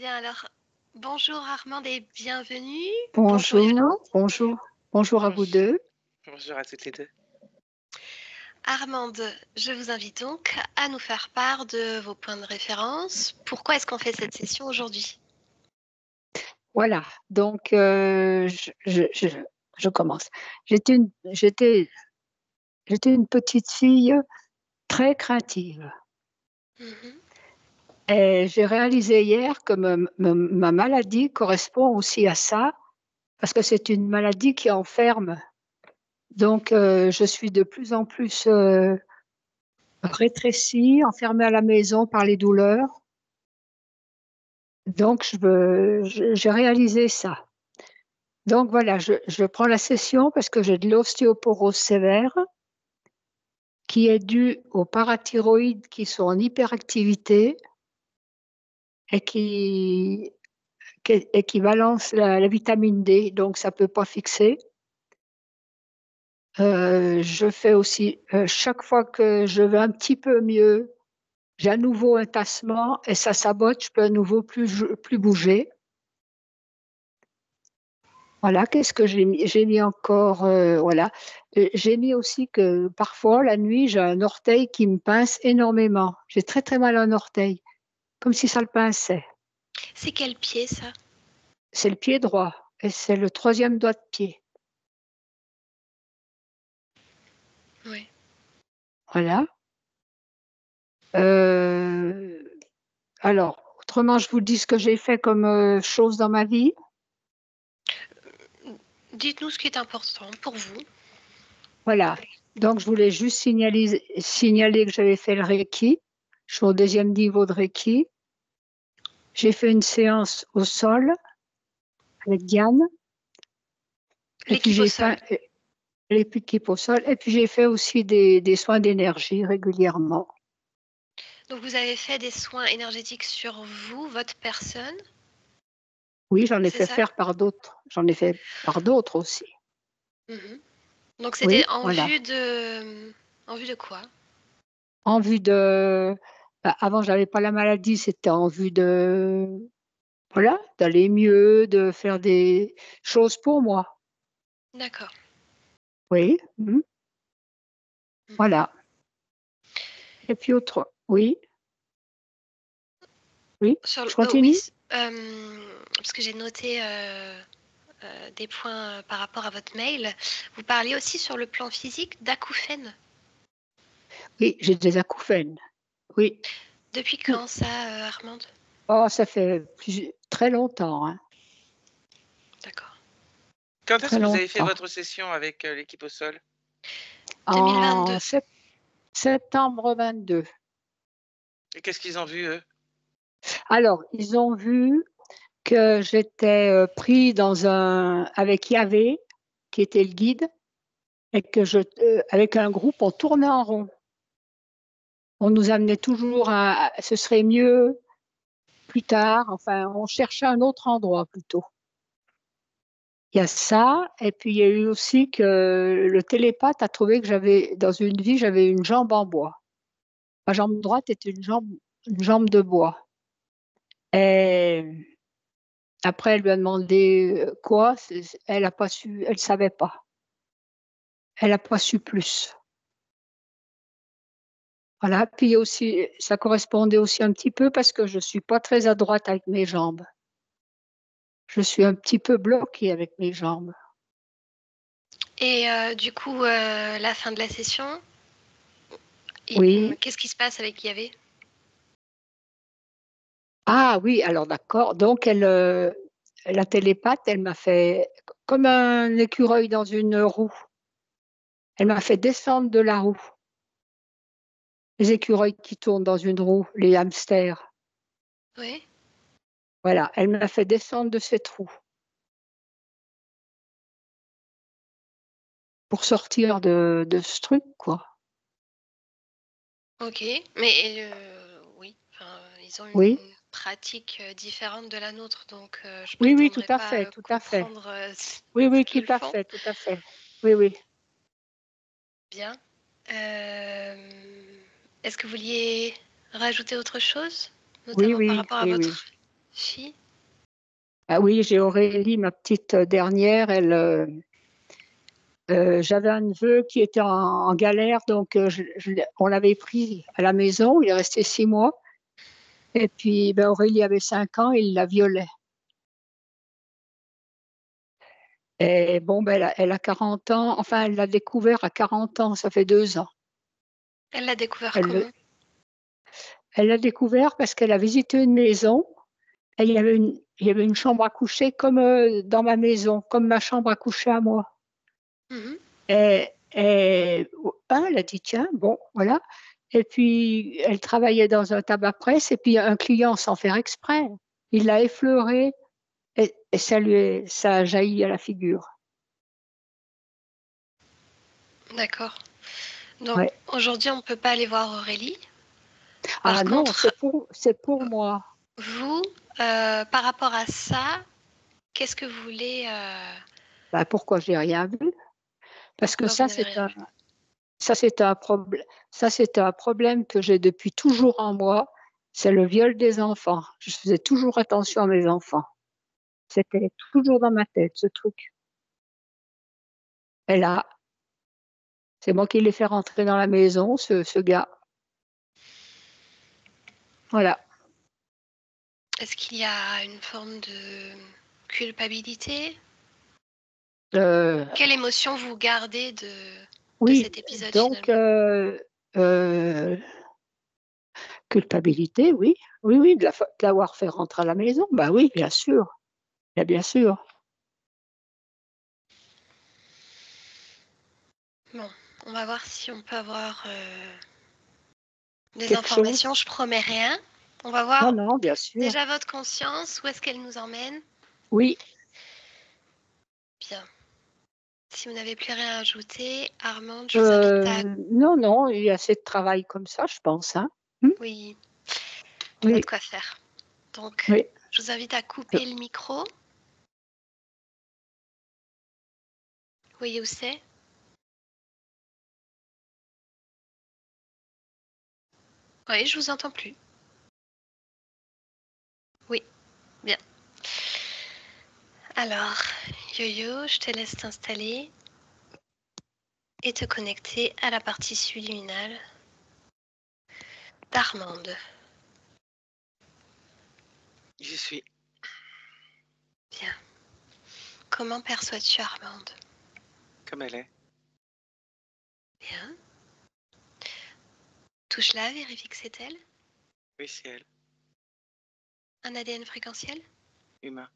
Bien alors, bonjour Armande et bienvenue. Bonjour Bonjour, Yolande. bonjour à vous Bonjour, 2. bonjour à toutes les deux. Armande, je vous invite donc à nous faire part de vos points de référence. Pourquoi est-ce qu'on fait cette session aujourd'hui? Voilà, donc je commence. J'étais une j'étais j'étais une petite fille très craintive Mhm. et j'ai réalisé hier que ma maladie correspond aussi à ça, parce que c'est une maladie qui enferme. Donc je suis de plus en plus, rétrécie, enfermée à la maison par les douleurs. Donc j'ai réalisé ça. Donc voilà, je prends la session parce que j'ai de l'ostéoporose sévère qui est due aux parathyroïdes qui sont en hyperactivité et qui balancent la vitamine D, donc ça peut pas fixer. Je fais aussi, chaque fois que je vais un petit peu mieux, j'ai à nouveau un tassement et ça sabote, je peux à nouveau plus bouger. Voilà, qu'est-ce que j'ai mis? J'ai mis encore, voilà, j'ai mis aussi que parfois la nuit, j'ai un orteil qui me pince énormément. J'ai très, très mal à un orteil, comme si ça le pinçait. C'est quel pied ça? C'est le pied droit et c'est le troisième doigt de pied. Oui. Voilà. Heu, alors autrement, je vous dis ce que j'ai fait comme, chose dans ma vie. Dites-nous ce qui est important pour vous. Voilà, donc je voulais juste signaler que j'avais fait le reiki. Je suis au 2e niveau de reiki. J'ai fait une séance au sol avec Diane. Et puis L'équipe au j'ai sol. fait les piquets au sol et puis j'ai fait aussi des soins d'énergie régulièrement. Donc vous avez fait des soins énergétiques sur vous, votre personne, Oui, j'en ai c'est fait ça? faire par d'autres. J'en ai fait par d'autres aussi. Mhm. Donc Oui, c'était en voilà. vue de... En vue de quoi? En vue de avant j'avais pas la maladie, c'était en vue de voilà, d'aller mieux, de faire des choses pour moi. D'accord. Oui, Mhm. voilà. Et puis autre oui, oui, Sur je oui, continue? parce que j'ai noté, des points, par rapport à votre mail. Vous parliez aussi sur le plan physique d'acouphènes. Oui, j'ai des acouphènes. Oui. Depuis Ouh, quand ça, Armande? oh, ça fait très longtemps, hein, Quand est-ce très que vous avez fait longtemps. votre session avec l'équipe au sol? 2022. En septembre 22. Et qu'est-ce qu'ils ont vu, eux? Alors, ils ont vu que j'étais, pris avec Yahvé, qui était le guide, et que avec un groupe, on tournait en rond. On nous amenait toujours ce serait mieux plus tard, enfin, on cherchait un autre endroit plutôt. Il y a ça et puis il y a eu aussi que le télépathe a trouvé que dans une vie, j'avais une jambe en bois. Ma jambe droite était une jambe de bois et après, elle lui a demandé, quoi, elle a pas su, elle savait pas. Elle a pas su plus. Voilà, puis il y a aussi ça correspondait aussi un petit peu parce que je suis pas très à droite avec mes jambes. Je suis un petit peu bloquée avec mes jambes. Et du coup, la fin de la session, Oui. qu'est-ce qui se passe avec Yahvé? Ah oui, alors d'accord, donc la télépathe, elle m'a fait comme un écureuil dans une roue. Elle m'a fait descendre de la roue. Les écureuils qui tournent dans une roue, les hamsters. Oui? Voilà, elle m'a fait descendre de cette roue pour sortir de ce truc, quoi. OK. Mais oui, enfin, ils ont Oui, une pratique, différente de la nôtre, donc je oui, oui, tout prétendrai à pas, fait, tout à fait. comprendre, Oui, ce oui, tout qu'ils à font. fait, tout à fait. Oui, oui. Bien. Est-ce que vous vouliez rajouter autre chose? Oui, Notamment par oui, rapport à oui, votre oui. Fille? Ah oui, j'ai Aurélie, ma petite dernière. J'avais un neveu qui était en galère, donc on l'avait pris à la maison. Il est resté 6 mois. Et puis, ben, Aurélie avait 5 ans, il la violait. Et bon, ben, elle a 40 ans. Enfin, elle l'a découvert à 40 ans, ça fait 2 ans. Elle l'a découvert Elle comment? elle l'a découvert parce qu'elle a visité une maison. Et il y avait une chambre à coucher comme dans ma maison, comme ma chambre à coucher à moi. Mhm. Elle a dit, tiens, bon, voilà. Et puis, elle travaillait dans un tabac-presse, et puis un client, sans faire exprès, il l'a effleuré, et ça a jailli à la figure. D'accord. Donc Ouais. aujourd'hui, on ne peut pas aller voir Aurélie. Par Ah non, contre, c'est pour moi. vous, par rapport à ça, qu'est-ce que vous voulez Bah, pourquoi j'ai rien vu? Parce que pourquoi vous n'avez rien vu? ça, c'est un problème que j'ai depuis toujours en moi. C'est le viol des enfants. Je faisais toujours attention à mes enfants. C'était toujours dans ma tête, ce truc. Et là, c'est moi qui l'ai fait rentrer dans la maison, ce gars. Voilà. Est-ce qu'il y a une forme de culpabilité? Euh, Quelle émotion vous gardez de oui, cet épisode donc, finalement? euh, culpabilité, oui. Oui, oui, de l'avoir fait rentrer à la maison. Bah oui, bien sûr. Bien sûr. Bon, on va voir si on peut avoir des Quelque chose? informations. Je promets rien. On va Non, voir non, bien sûr. déjà votre conscience, où est-ce qu'elle nous emmène. Oui. Bien. Si vous n'avez plus rien à ajouter, Armande, je vous invite à... Non, non, il y a assez de travail comme ça, je pense. Hein. Oui, il y a Oui, de quoi faire. Donc, oui. je vous invite à couper le micro. Vous voyez où c'est? Oui, je vous entends plus. Oui, bien. Alors, Yo-Yo, je te laisse t'installer et te connecter à la partie subliminale d'Armande. J'y suis. Bien. Comment perçois-tu Armande? Comme elle est. Bien. Touche-la, vérifie que c'est elle. Oui, c'est elle. Un ADN fréquentiel? Humain.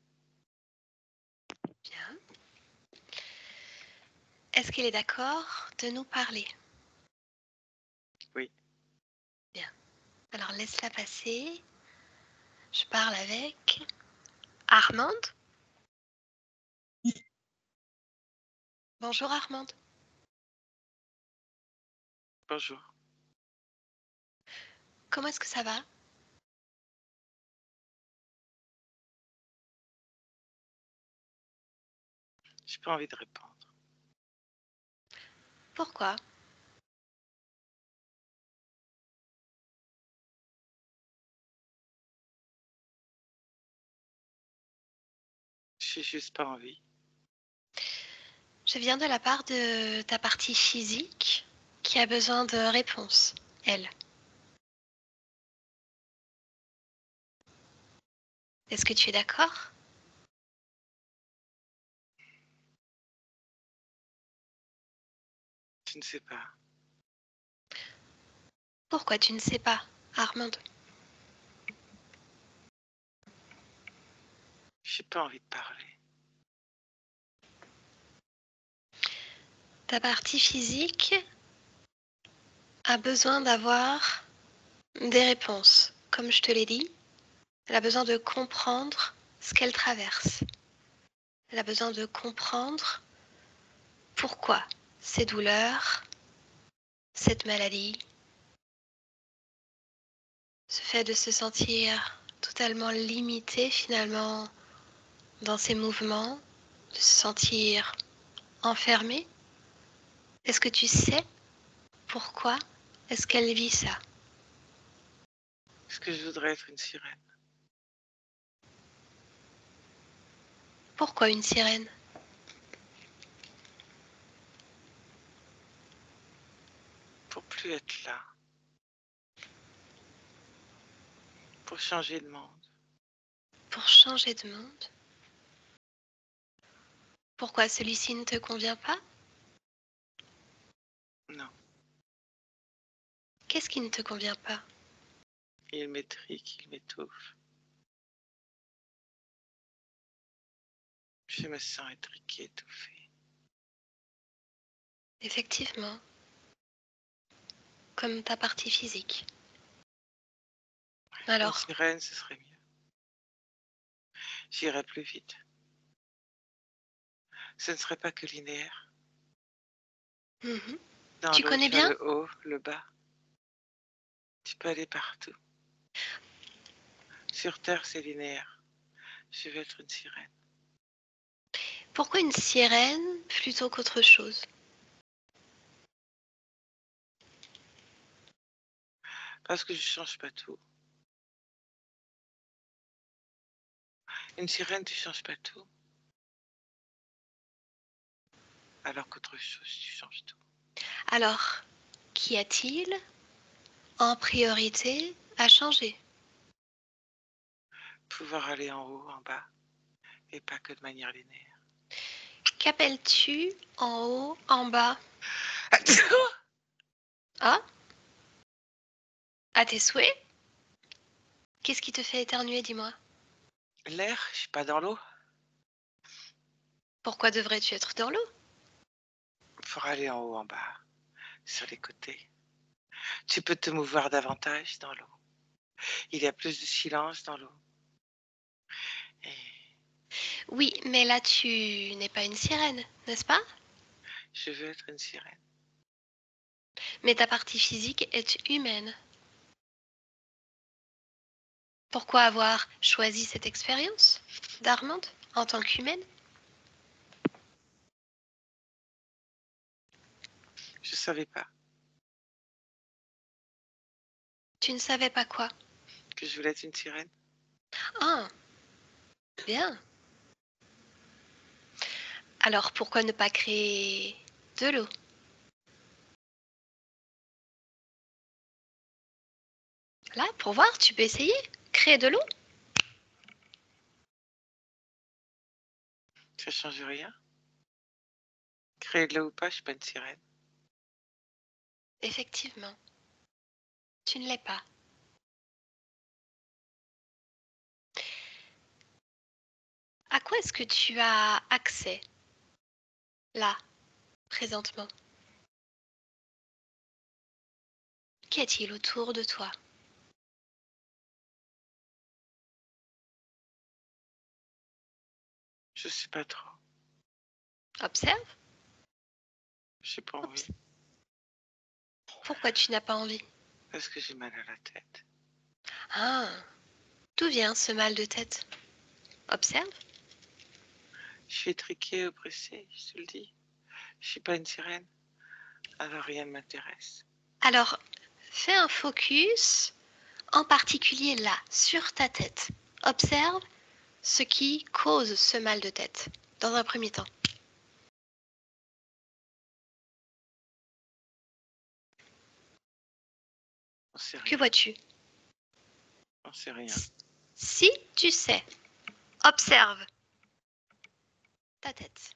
Bien. Est-ce qu'elle est d'accord de nous parler? Oui. Bien. Alors laisse-la passer. Je parle avec Armande. Bonjour Armande. Bonjour. Comment est-ce que ça va? J'ai pas envie de répondre. Pourquoi? J'ai juste pas envie. Je viens de la part de ta partie physique qui a besoin de réponses, elle. Est-ce que tu es d'accord? Je ne sais pas. Pourquoi tu ne sais pas, Armande? J'ai pas envie de parler. Ta partie physique a besoin d'avoir des réponses. Comme je te l'ai dit, elle a besoin de comprendre ce qu'elle traverse. Elle a besoin de comprendre pourquoi ces douleurs, cette maladie, ce fait de se sentir totalement limité finalement dans ses mouvements, de se sentir enfermé. Est-ce que tu sais pourquoi est-ce qu'elle vit ça? Est-ce que je voudrais être une sirène? Pourquoi une sirène? Pour plus être là. Pour changer de monde. Pour changer de monde? Pourquoi celui-ci ne te convient pas? Non. Qu'est-ce qui ne te convient pas? Il m'étrique, il m'étouffe. Je me sens étriquée, étouffée. Effectivement. Comme ta partie physique. Une Alors, sirène, ce serait mieux. J'irais plus vite. Ce ne serait pas que linéaire. mhm. Dans Tu l'eau, connais tu as bien? le haut, le bas. Tu peux aller partout. Sur Terre, c'est linéaire. Je veux être une sirène. Pourquoi une sirène plutôt qu'autre chose? Parce que je change pas tout. Une sirène, tu changes pas tout. Alors qu'autre chose, tu changes tout. Alors, qu'y a-t-il en priorité à changer? Pouvoir aller en haut, en bas, et pas que de manière linéaire. Qu'appelles-tu en haut, en bas? Ah? À tes souhaits? Qu'est-ce qui te fait éternuer, dis-moi? L'air, je suis pas dans l'eau. Pourquoi devrais-tu être dans l'eau? Pour aller en haut, en bas, sur les côtés. Tu peux te mouvoir davantage dans l'eau. Il y a plus de silence dans l'eau. Et Oui, mais là tu n'es pas une sirène, n'est-ce pas? je veux être une sirène. Mais ta partie physique est humaine. Pourquoi avoir choisi cette expérience d'Armande en tant qu'humaine? Je savais pas Tu ne savais pas quoi? que je voulais être une sirène. Ah, bien. Alors pourquoi ne pas créer de l'eau? Là, pour voir, tu peux essayer. Créer de l'eau? Ça change rien. Créer de l'eau ou pas, je suis pas une sirène. Effectivement, tu ne l'es pas. À quoi est-ce que tu as accès là, présentement? Qu'y a-t-il autour de toi? Je sais pas trop. Observe. J'ai pas envie. Pourquoi tu n'as pas envie? Parce que j'ai mal à la tête. Ah, d'où vient ce mal de tête? Observe. Je suis étriquée, oppressée, je te le dis. Je suis pas une sirène. Alors rien ne m'intéresse. Alors, fais un focus, en particulier là, sur ta tête. Observe ce qui cause ce mal de tête, dans un premier temps. On sait Que rien. vois-tu? On sait rien. Si tu sais, observe ta tête.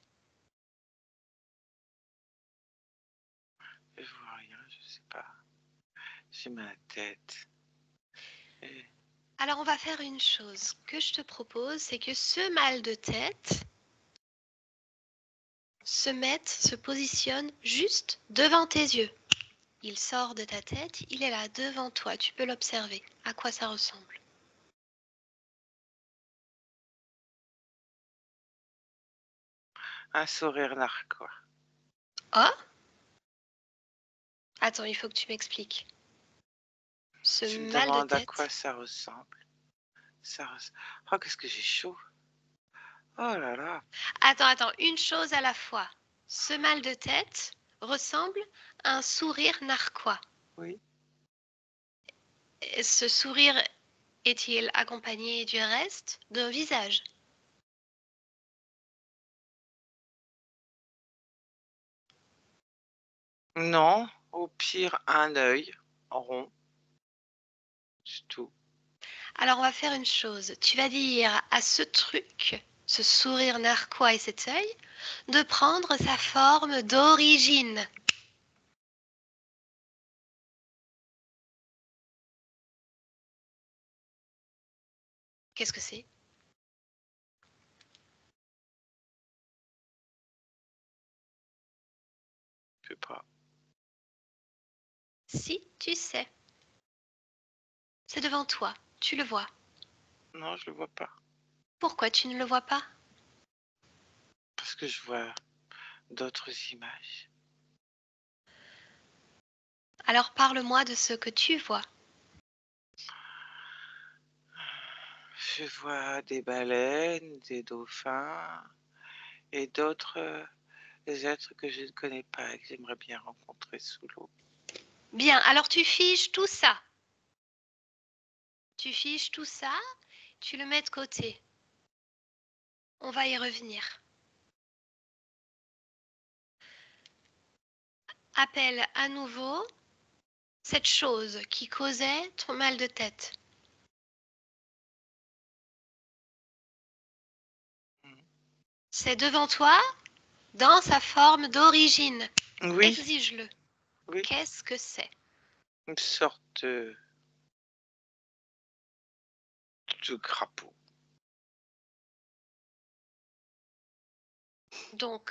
Je vois rien, je sais pas. J'ai mal à la tête. Et Alors on va faire une chose. Ce que je te propose, c'est que ce mal de tête se positionne juste devant tes yeux. Il sort de ta tête, il est là devant toi, tu peux l'observer. À quoi ça ressemble? un sourire narquois. Oh? Attends, il faut que tu m'expliques. Ce Tu me mal de demandes à quoi tête. ça ressemble. Oh, qu'est-ce que j'ai chaud. Oh là là. Attends, une chose à la fois. Ce mal de tête ressemble à un sourire narquois. Oui. Et ce sourire est-il accompagné du reste d'un visage? Non, au pire, un œil rond. C'est tout. Alors, on va faire une chose. Tu vas dire à ce truc, ce sourire narquois et cet œil, de prendre sa forme d'origine. Qu'est-ce que c'est? Je sais pas. Si, tu sais. C'est devant toi. Tu le vois. Non, je le vois pas. Pourquoi tu ne le vois pas? Parce que je vois d'autres images. Alors parle-moi de ce que tu vois. Je vois des baleines, des dauphins et d'autres êtres que je ne connais pas et que j'aimerais bien rencontrer sous l'eau. Bien, alors tu figes tout ça. Tu figes tout ça, tu le mets de côté. On va y revenir. Appelle à nouveau cette chose qui causait ton mal de tête. C'est devant toi, dans sa forme d'origine. Oui, Exige-le. oui, Qu'est-ce que c'est? une sorte de crapaud. Donc,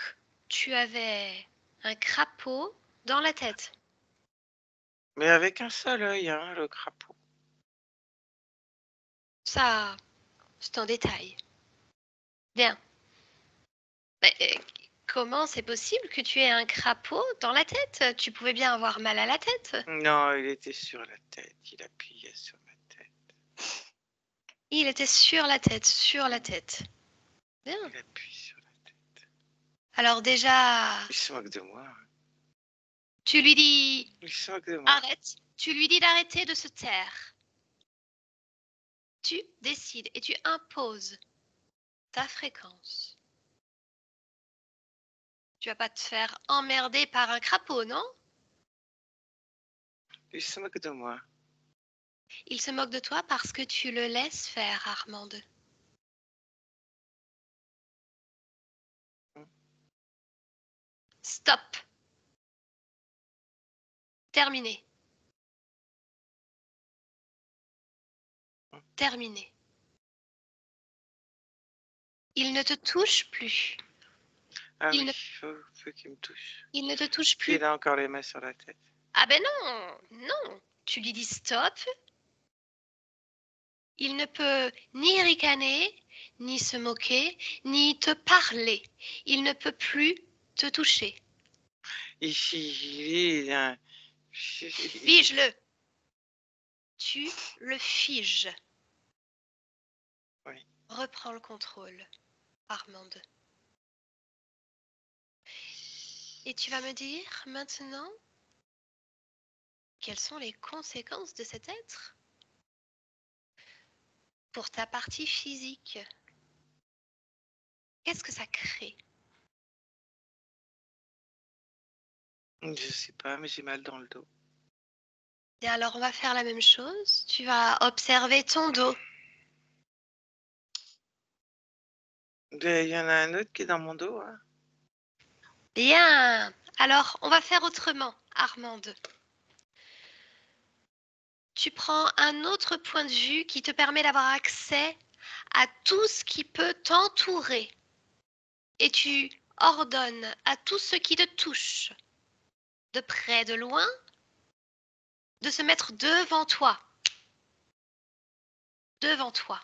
tu avais un crapaud dans la tête. Mais avec un seul œil, hein, le crapaud. Ça, c'est un détail. Bien. Mais comment c'est possible que tu aies un crapaud dans la tête? Tu pouvais bien avoir mal à la tête. Non, il était sur la tête, il appuyait sur ma tête. Il était sur la tête, sur la tête. Bien. Il appuie sur la tête. Alors déjà, Il se moque de moi. tu lui dis Il se moque de moi. arrête. Tu lui dis d'arrêter de se taire. Tu décides et tu imposes ta fréquence. Tu vas pas te faire emmerder par un crapaud, non? Il se moque de moi. Il se moque de toi parce que tu le laisses faire, Armande. Stop. Terminé. Terminé. Il ne te touche plus. Ah Il oui, ne, faut qu'il me touche. il ne te touche plus. Il a encore les mains sur la tête. Ah ben non, non. Tu lui dis stop. Il ne peut ni ricaner, ni se moquer, ni te parler. Il ne peut plus te toucher. Il a... Fige-le. Tu le figes. Oui. Reprends le contrôle, Armande. Et tu vas me dire maintenant quelles sont les conséquences de cet être pour ta partie physique. Qu'est-ce que ça crée? Je sais pas, mais j'ai mal dans le dos. Et alors on va faire la même chose. Tu vas observer ton dos. Il y en a un autre qui est dans mon dos. Hein. Bien. Alors on va faire autrement, Armande. Tu prends un autre point de vue qui te permet d'avoir accès à tout ce qui peut t'entourer. Et tu ordonnes à tout ce qui te touche, de près, de loin, de se mettre devant toi. Devant toi.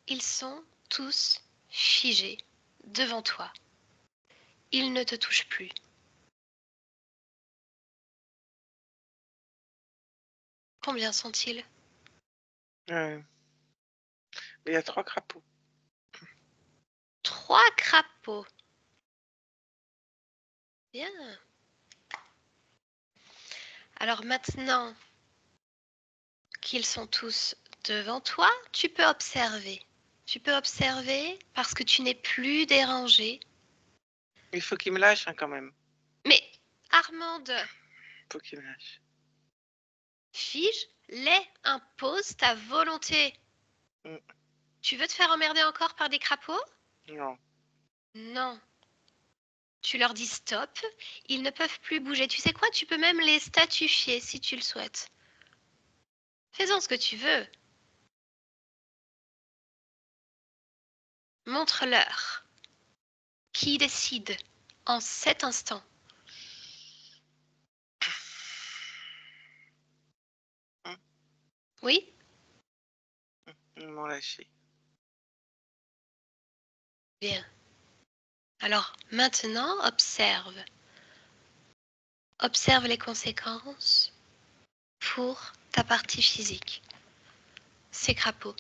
Ils sont tous figés devant toi. Ils ne te touchent plus. Combien sont-ils? Il y a 3 crapauds. 3 crapauds. Bien. Alors maintenant qu'ils sont tous devant toi, tu peux observer Tu peux observer parce que tu n'es plus dérangé. Il faut qu'il me lâche hein, quand même. Mais Armande, Il faut qu'il me lâche. fige, les impose ta volonté. Mm. Tu veux te faire emmerder encore par des crapauds? Non. Non. Tu leur dis stop, ils ne peuvent plus bouger. Tu sais quoi? Tu peux même les statufier si tu le souhaites. Fais-en ce que tu veux. Montre-leur qui décide en cet instant. Mm. Oui? Ils m'ont lâché. Bien. Alors maintenant, observe. Observe les conséquences pour ta partie physique. Ces crapauds.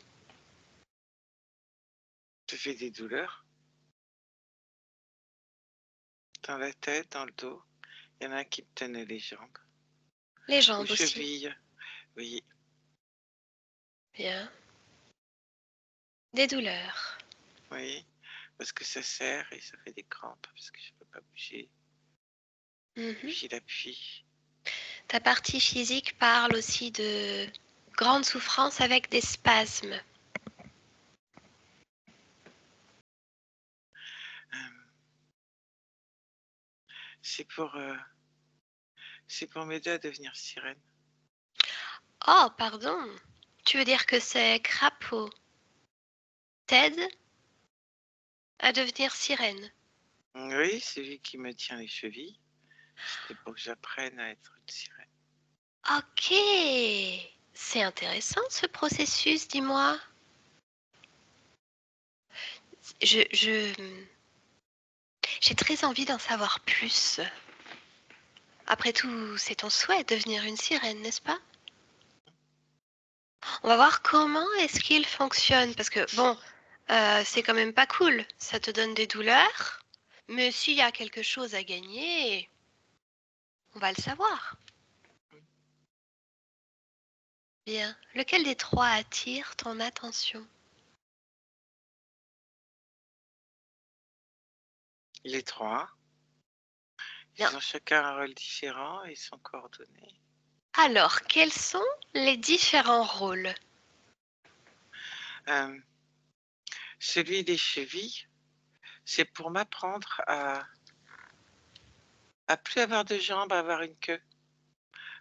Tu fais des douleurs dans la tête, dans le dos. Il y en a un qui me tenait les jambes. Les Aux jambes aussi. chevilles. Oui. Bien. Des douleurs. Oui. Parce que ça serre et ça fait des crampes. Parce que je ne peux pas bouger. Mhm. J'ai l'appui. Ta partie physique parle aussi de grande souffrance avec des spasmes. C'est pour m'aider à devenir sirène. Oh, pardon. Tu veux dire que ces crapauds t'aident à devenir sirène? Oui, c'est lui qui me tient les chevilles. C'était pour que j'apprenne à être une sirène. Ok. C'est intéressant ce processus, dis-moi. J'ai très envie d'en savoir plus. Après tout, c'est ton souhait de devenir une sirène, n'est-ce pas? On va voir comment est-ce qu'il fonctionne, parce que bon, c'est quand même pas cool. Ça te donne des douleurs, mais s'il y a quelque chose à gagner, on va le savoir. Bien. Lequel des trois attire ton attention? Les trois, Bien. ils ont chacun un rôle différent et ils sont coordonnés. Alors, quels sont les différents rôles? Euh, celui des chevilles, c'est pour m'apprendre à plus avoir de jambes, à avoir une queue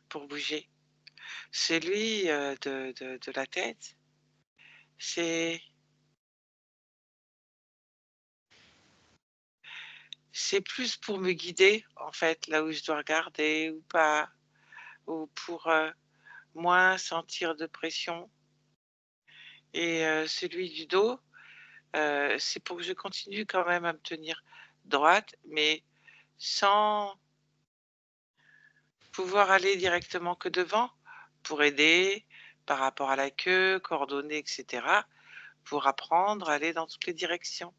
pour bouger. Celui de la tête, c'est plus pour me guider, en fait, là où je dois regarder ou pas, ou pour moins sentir de pression. Et celui du dos, c'est pour que je continue quand même à me tenir droite, mais sans pouvoir aller directement que devant, pour aider par rapport à la queue, coordonner, etc., pour apprendre à aller dans toutes les directions.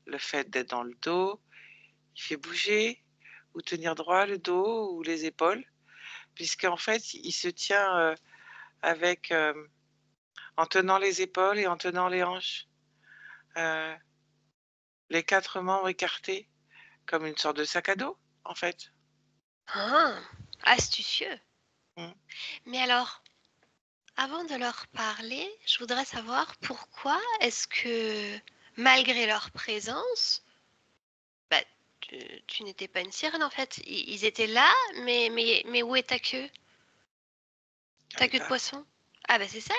Le fait d'être dans le dos, il fait bouger ou tenir droit le dos ou les épaules, puisqu'en fait, il se tient avec en tenant les épaules et en tenant les hanches, les 4 membres écartés, comme une sorte de sac à dos, en fait. Ah, astucieux. Mm. Mais alors, avant de leur parler, je voudrais savoir pourquoi est-ce que, malgré leur présence, bah, tu n'étais pas une sirène en fait. Ils étaient là, mais où est ta queue? Ta queue de poisson? Ah bah c'est ça.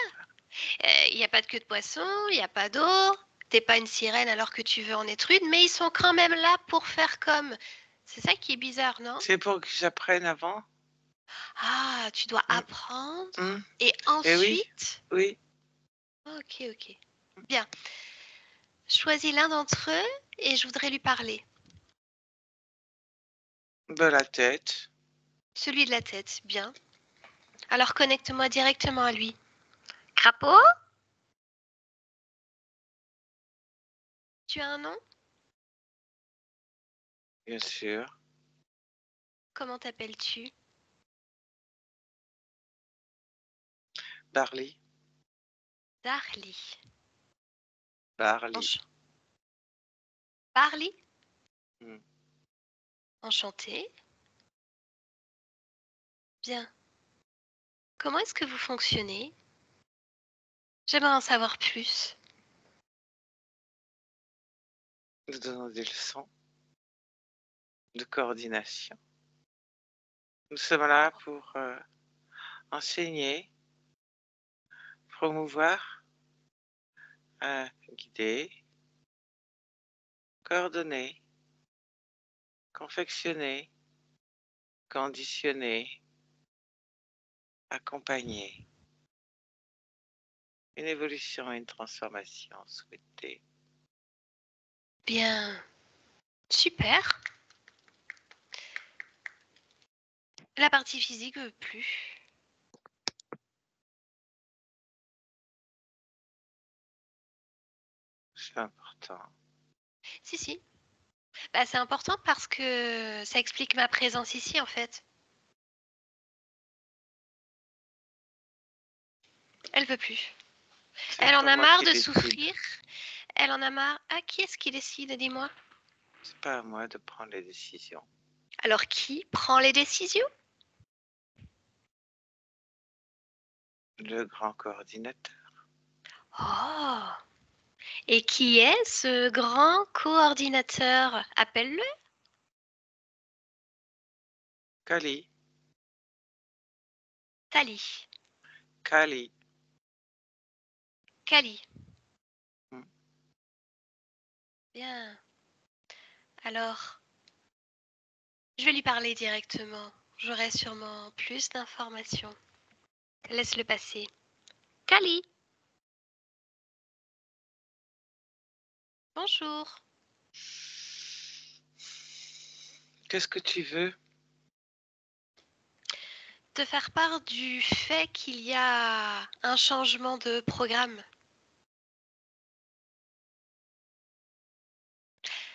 Il n'y a pas de queue de poisson, il n'y a pas d'eau. T'es pas une sirène alors que tu veux en être une, mais ils sont quand même là pour faire comme. C'est ça qui est bizarre, non? C'est pour que j'apprenne avant. Ah, tu dois Mm. apprendre Mm. et Et oui, ensuite. oui. Ok, ok. Bien. Choisis l'un d'entre eux et je voudrais lui parler. De la tête. Celui de la tête, bien. Alors connecte-moi directement à lui. Crapaud? Tu as un nom? Bien sûr. Comment t'appelles-tu? Barley. Darly. Barley. Ench- Barley, Hmm. enchanté. Bien. Comment est-ce que vous fonctionnez? J'aimerais en savoir plus. Nous donnons des leçons de coordination. Nous sommes là pour enseigner, promouvoir, guider, coordonner, confectionner, conditionner, accompagner une évolution et une transformation souhaitée. Bien. Super. La partie physique veut plus. C'est important. Si, si. Bah, c'est important parce que ça explique ma présence ici, en fait. Elle veut plus. C'est Elle en pas a moi marre qui de décide. souffrir. Elle en a marre. Ah, qui est-ce qui décide? Dis-moi. C'est pas à moi de prendre les décisions. Alors, qui prend les décisions? Le grand coordinateur. Oh! Et qui est ce grand coordinateur? Appelle-le. Kali. Tali. Kali. Kali. Hmm. Bien. Alors, je vais lui parler directement. J'aurai sûrement plus d'informations. Laisse-le passer. Kali. Bonjour. Qu'est-ce que tu veux? Te faire part du fait qu'il y a un changement de programme.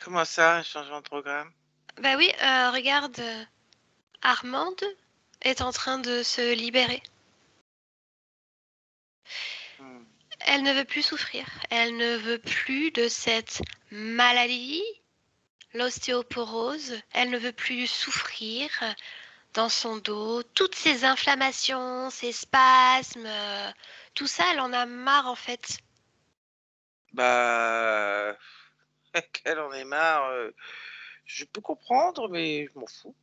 Comment ça, un changement de programme? Bah oui, regarde, Armande est en train de se libérer. Hmm. Elle ne veut plus souffrir. Elle ne veut plus de cette maladie, l'ostéoporose. Elle ne veut plus souffrir dans son dos. Toutes ces inflammations, ces spasmes, tout ça, elle en a marre en fait. Bah, qu'elle en ait marre. Je peux comprendre, mais je m'en fous.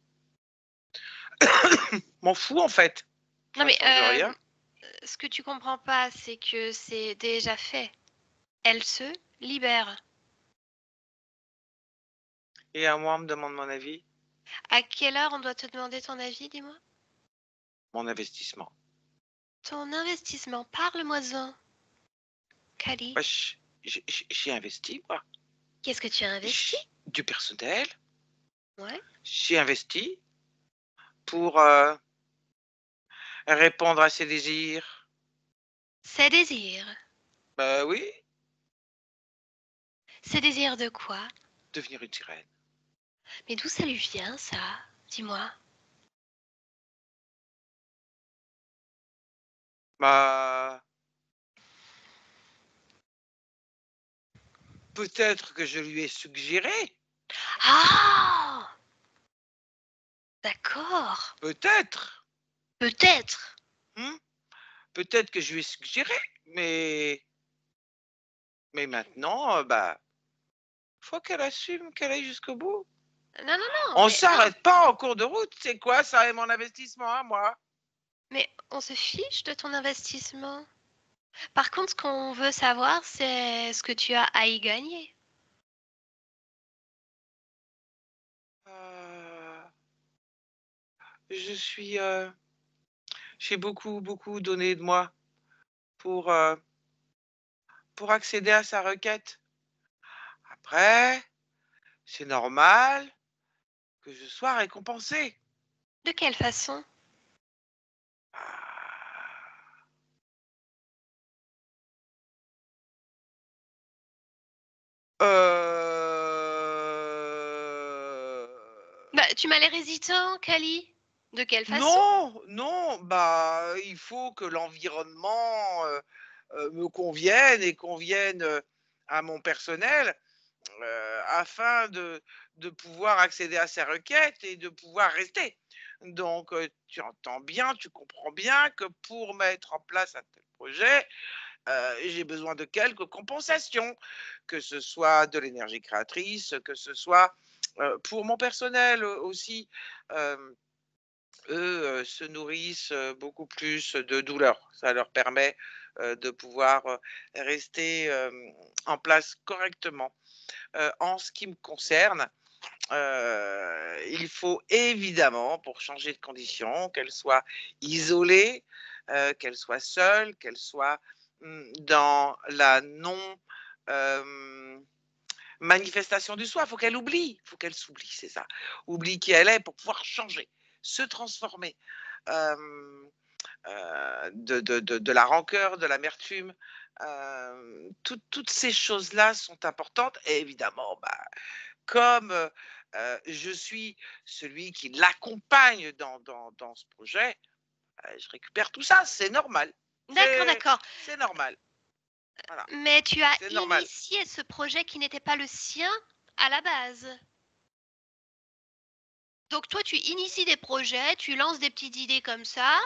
M'en fous en fait. Non Ça mais change rien. ce que tu comprends pas, c'est que c'est déjà fait. Elle se libère. Et à moi, on me demande mon avis, À quelle heure on doit te demander ton avis, dis-moi? mon investissement. Ton investissement, parle-moi-en. Kali, Bah, j'ai investi, moi. qu'est-ce que tu as investi? Du personnel. Ouais. J'ai investi pour répondre à ses désirs. Ses désirs. Bah oui, Ses désirs de quoi? devenir une sirène. Mais d'où ça lui vient, ça? Dis-moi. Bah, peut-être que je lui ai suggéré. Ah! D'accord. Peut-être. Peut-être. Peut-être que je lui ai suggéré, mais maintenant, bah, faut qu'elle assume, qu'elle aille jusqu'au bout. Non, non, non, On mais non. s'arrête pas en cours de route, c'est quoi ça et mon investissement à moi? Mais on se fiche de ton investissement. Par contre, ce qu'on veut savoir, c'est ce que tu as à y gagner. Je suis, j'ai beaucoup donné de moi pour accéder à sa requête. Après, c'est normal que je sois récompensé. De quelle façon? Bah, tu m'as l'air hésitant, Kali. De quelle façon? Non, bah, il faut que l'environnement me convienne et convienne à mon personnel afin de pouvoir accéder à ces requêtes et de pouvoir rester. Donc, tu entends bien, tu comprends bien que pour mettre en place un tel projet, j'ai besoin de quelques compensations, que ce soit de l'énergie créatrice, que ce soit pour mon personnel aussi. Eux se nourrissent beaucoup plus de douleur. Ça leur permet de pouvoir rester en place correctement. En ce qui me concerne, il faut évidemment, pour changer de condition, qu'elle soit isolée, qu'elle soit seule, qu'elle soit dans la non manifestation du soi. Il faut qu'elle oublie, il faut qu'elle s'oublie, c'est ça. Oublie qui elle est pour pouvoir changer, se transformer. De la rancœur, de l'amertume. Toutes ces choses-là sont importantes et évidemment, comme je suis celui qui l'accompagne dans ce projet, je récupère tout ça, c'est normal. D'accord, d'accord. C'est normal. Voilà. Mais tu as C'est normal. initié ce projet qui n'était pas le sien à la base. Donc toi, tu inities des projets, tu lances des petites idées comme ça,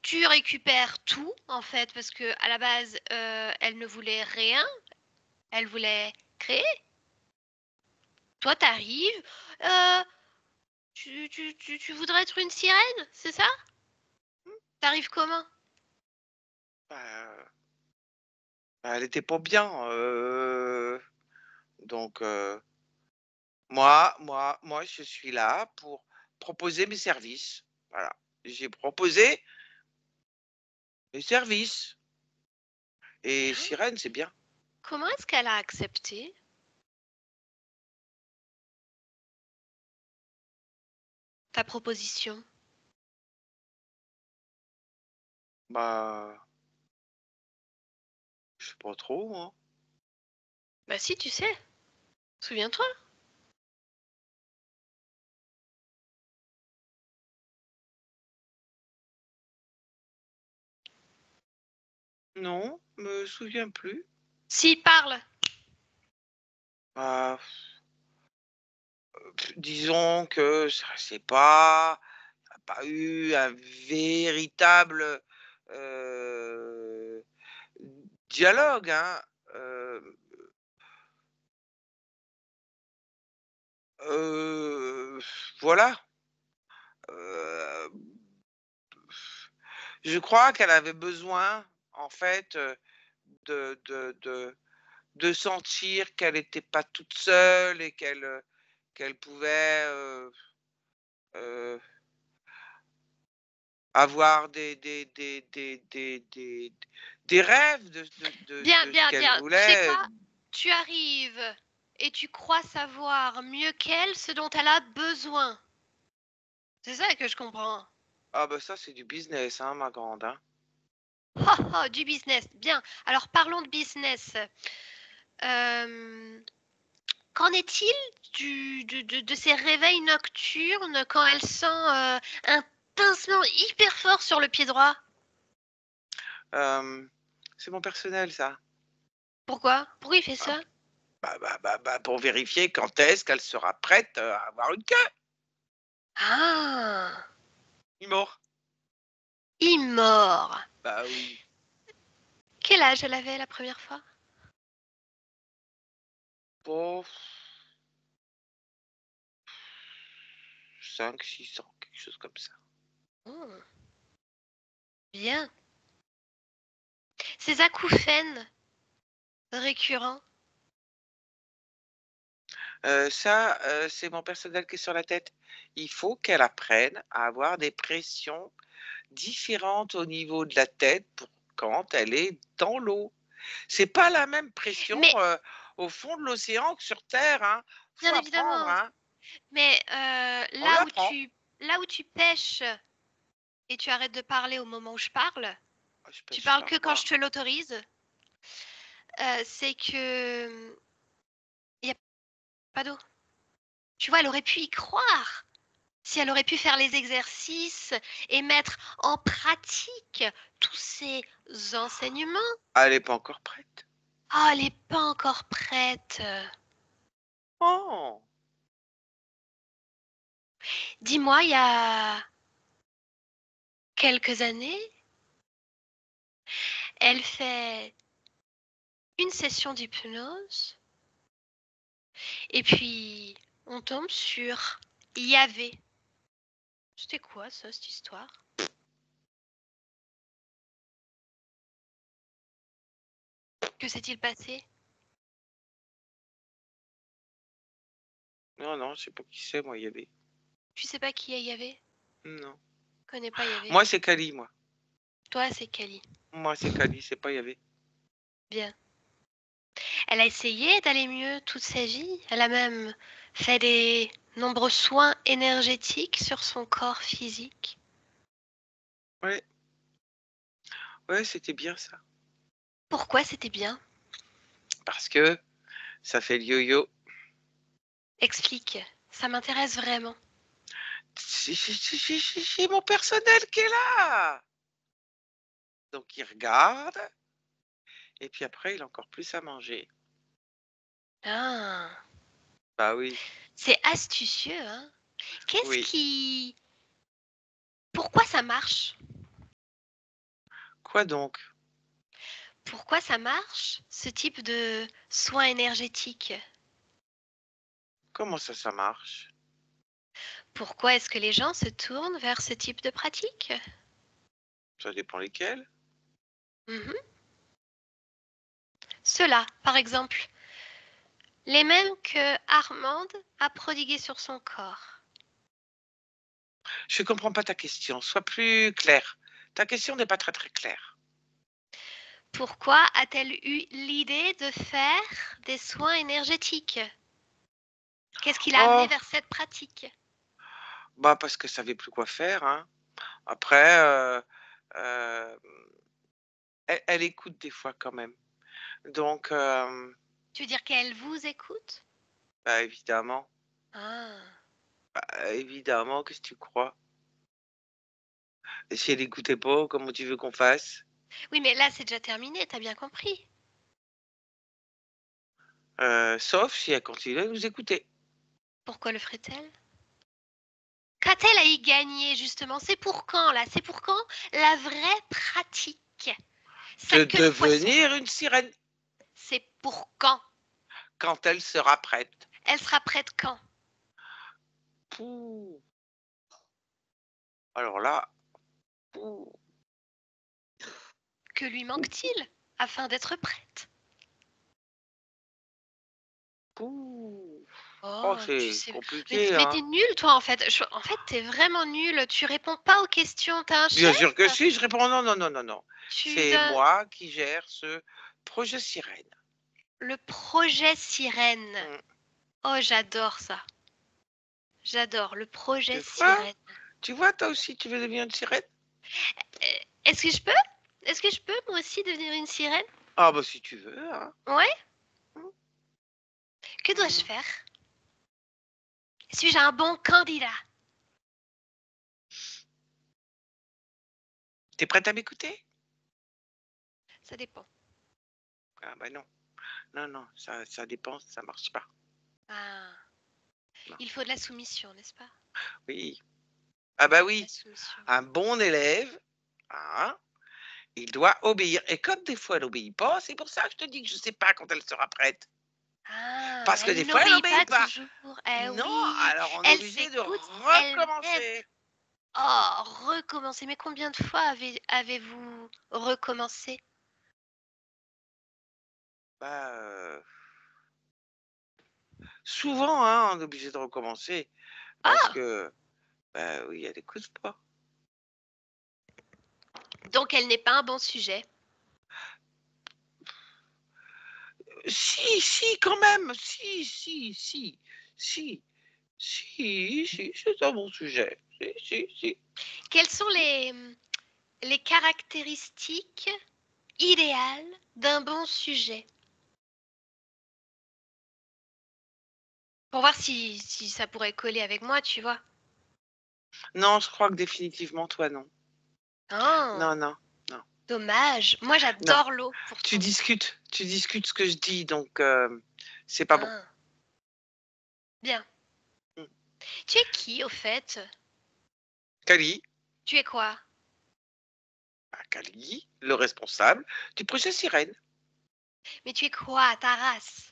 tu récupères tout en fait, parce que à la base, elle ne voulait rien, elle voulait créer. Toi, t'arrives, tu voudrais être une sirène, c'est ça? T'arrives comment? Elle était pas bien. Donc, moi, je suis là pour proposer mes services. Voilà. J'ai proposé mes services. Et Bien. sirène, c'est bien. Comment est-ce qu'elle a accepté? Ta proposition? Je sais pas trop, hein. Bah si, tu sais. Souviens-toi. Non, me souviens plus. Si, parle. Bah, disons que ça c'est pas eu un véritable dialogue, hein. Voilà. Heu, je crois qu'elle avait besoin, en fait, de sentir qu'elle n'était pas toute seule et qu'elle pouvait, heu, avoir des rêves Bien, de ce bien, qu'elle bien. Tu sais voulait. quoi? Tu arrives et tu crois savoir mieux qu'elle ce dont elle a besoin. C'est ça que je comprends. Ah bah ça, c'est du business, hein, ma grande, hein. Oh, oh, du business. Bien. Alors parlons de business. Euh, Qu'en est-il de ces réveils nocturnes quand elle sent un pincement hyper fort sur le pied droit? C'est mon personnel, ça. Pourquoi? Pourquoi il fait Ah, ça? pour vérifier quand est-ce qu'elle sera prête à avoir une queue. Ah! Humour. Immort! Bah oui. Quel âge elle avait la première fois? Pour 5, 6 ans, quelque chose comme ça. Oh, bien. Ces acouphènes récurrents. Ça, c'est mon personnel qui est sur la tête. Il faut qu'elle apprenne à avoir des pressions différentes au niveau de la tête pour quand elle est dans l'eau. C'est pas la même pression, Mais, au fond de l'océan que sur terre, hein. bien Faut apprendre, évidemment, hein. mais On lui là où apprend. là où tu pêches et tu arrêtes de parler au moment où je parle, Ah, je tu pêche parles pas, que quand moi. je te l'autorise, c'est que il y a pas d'eau. Tu vois, elle aurait pu y croire. Si elle aurait pu faire les exercices et mettre en pratique tous ces enseignements. Elle est pas encore prête. Oh, elle n'est pas encore prête. Oh, Dis-moi, il y a quelques années, elle fait une session d'hypnose et puis on tombe sur Yahvé. C'était quoi ça, cette histoire? Que s'est-il passé? non, non, je sais pas qui c'est, moi, Yahvé. Tu sais pas qui est Yahvé? Non. Je connais pas Yahvé. Moi, c'est Kali, moi. Toi, c'est Kali. Moi, c'est Kali, c'est pas Yahvé. Bien. Elle a essayé d'aller mieux toute sa vie. Elle a même fait des nombreux soins énergétiques sur son corps physique. Ouais, ouais, c'était bien ça. Pourquoi c'était bien? Parce que ça fait le yo-yo. Explique. Ça m'intéresse vraiment. J'ai mon personnel qui est là. Donc, il regarde. Et puis après, il a encore plus à manger. Ah, Bah oui, c'est astucieux, hein? Qu'est-ce oui. qui... Pourquoi ça marche? Quoi donc? Pourquoi ça marche, ce type de soins énergétiques? Comment ça marche? Pourquoi est-ce que les gens se tournent vers ce type de pratique? Ça dépend lesquels. Mhm. Ceux-là, par exemple, les mêmes que Armande a prodigués sur son corps. Je comprends pas ta question. Sois plus clair. Ta question n'est pas très très claire. Pourquoi a-t-elle eu l'idée de faire des soins énergétiques? Qu'est-ce qui l'a amené Oh, vers cette pratique? bah parce que ça savait plus quoi faire, hein. Après, euh, elle écoute des fois quand même. Donc, Tu veux dire qu'elle vous écoute? bah évidemment, Ah. évidemment, qu'est-ce que tu crois? Et si elle écoutait pas, comment tu veux qu'on fasse? Oui, mais là, c'est déjà terminé, t'as bien compris. Sauf si elle continue à nous écouter. Pourquoi le ferait-elle? Qu'a-t-elle à y gagner, justement? C'est pour quand, là? C'est pour quand la vraie pratique? De Celle que le poisson. devenir une sirène C'est pour quand? quand elle sera prête. Elle sera prête quand? Pouh. Alors là, pouh, Que lui manque-t-il afin d'être prête? pouh. Oh, Oh, tu c'est sais. Mais, compliqué, mais hein. t'es nul, toi, en fait. En fait, t'es vraiment nul. Tu réponds pas aux questions. T'as un Bien chef? sûr que si, je réponds non, non, non, non, non. Tu C'est donnes moi qui gère ce projet sirène. le projet sirène. Mm. Oh, j'adore ça. J'adore le projet Tu vois? sirène. Tu vois, toi aussi, tu veux devenir une sirène? Est-ce que je peux? Est-ce que je peux, moi aussi, devenir une sirène? Ah bah si tu veux, hein. Ouais? Mm. Que dois-je Mm. faire? Suis-je un bon candidat? T'es prête à m'écouter? Ça dépend. Ah bah non. Non, non, ça dépend, ça marche pas. Ah, Non. il faut de la soumission, n'est-ce pas? Oui. Ah bah La oui. soumission. Un bon élève, hein, il doit obéir. Et comme des fois elle n'obéit pas, c'est pour ça que je te dis que je ne sais pas quand elle sera prête. Ah, Parce que des elle fois, elle n'obéit pas n'obéit pas. toujours. Eh Non, oui, alors on est elle obligé de s'écoute elle-même. recommencer. Oh, recommencer. Mais combien de fois avez-vous recommencé? Bah, souvent, hein, on est obligé de recommencer. Parce Ah, que, bah oui, elle n'écoute pas. donc elle n'est pas un bon sujet. Si, si, quand même. Si, si, si, si, si, si, c'est un bon sujet. Si, si, si. Quelles sont les caractéristiques idéales d'un bon sujet? Pour voir si ça pourrait coller avec moi, tu vois. Non, je crois que définitivement, toi, non. Ah, Non, non, non. Dommage. Moi, j'adore l'eau. Pourtant. Tu discutes ce que je dis, donc c'est pas bon. Ah. Bien. Mm. Tu es qui, au fait? Kali, Tu es quoi? Kali, le responsable du projet Sirène. Mais tu es quoi, ta race?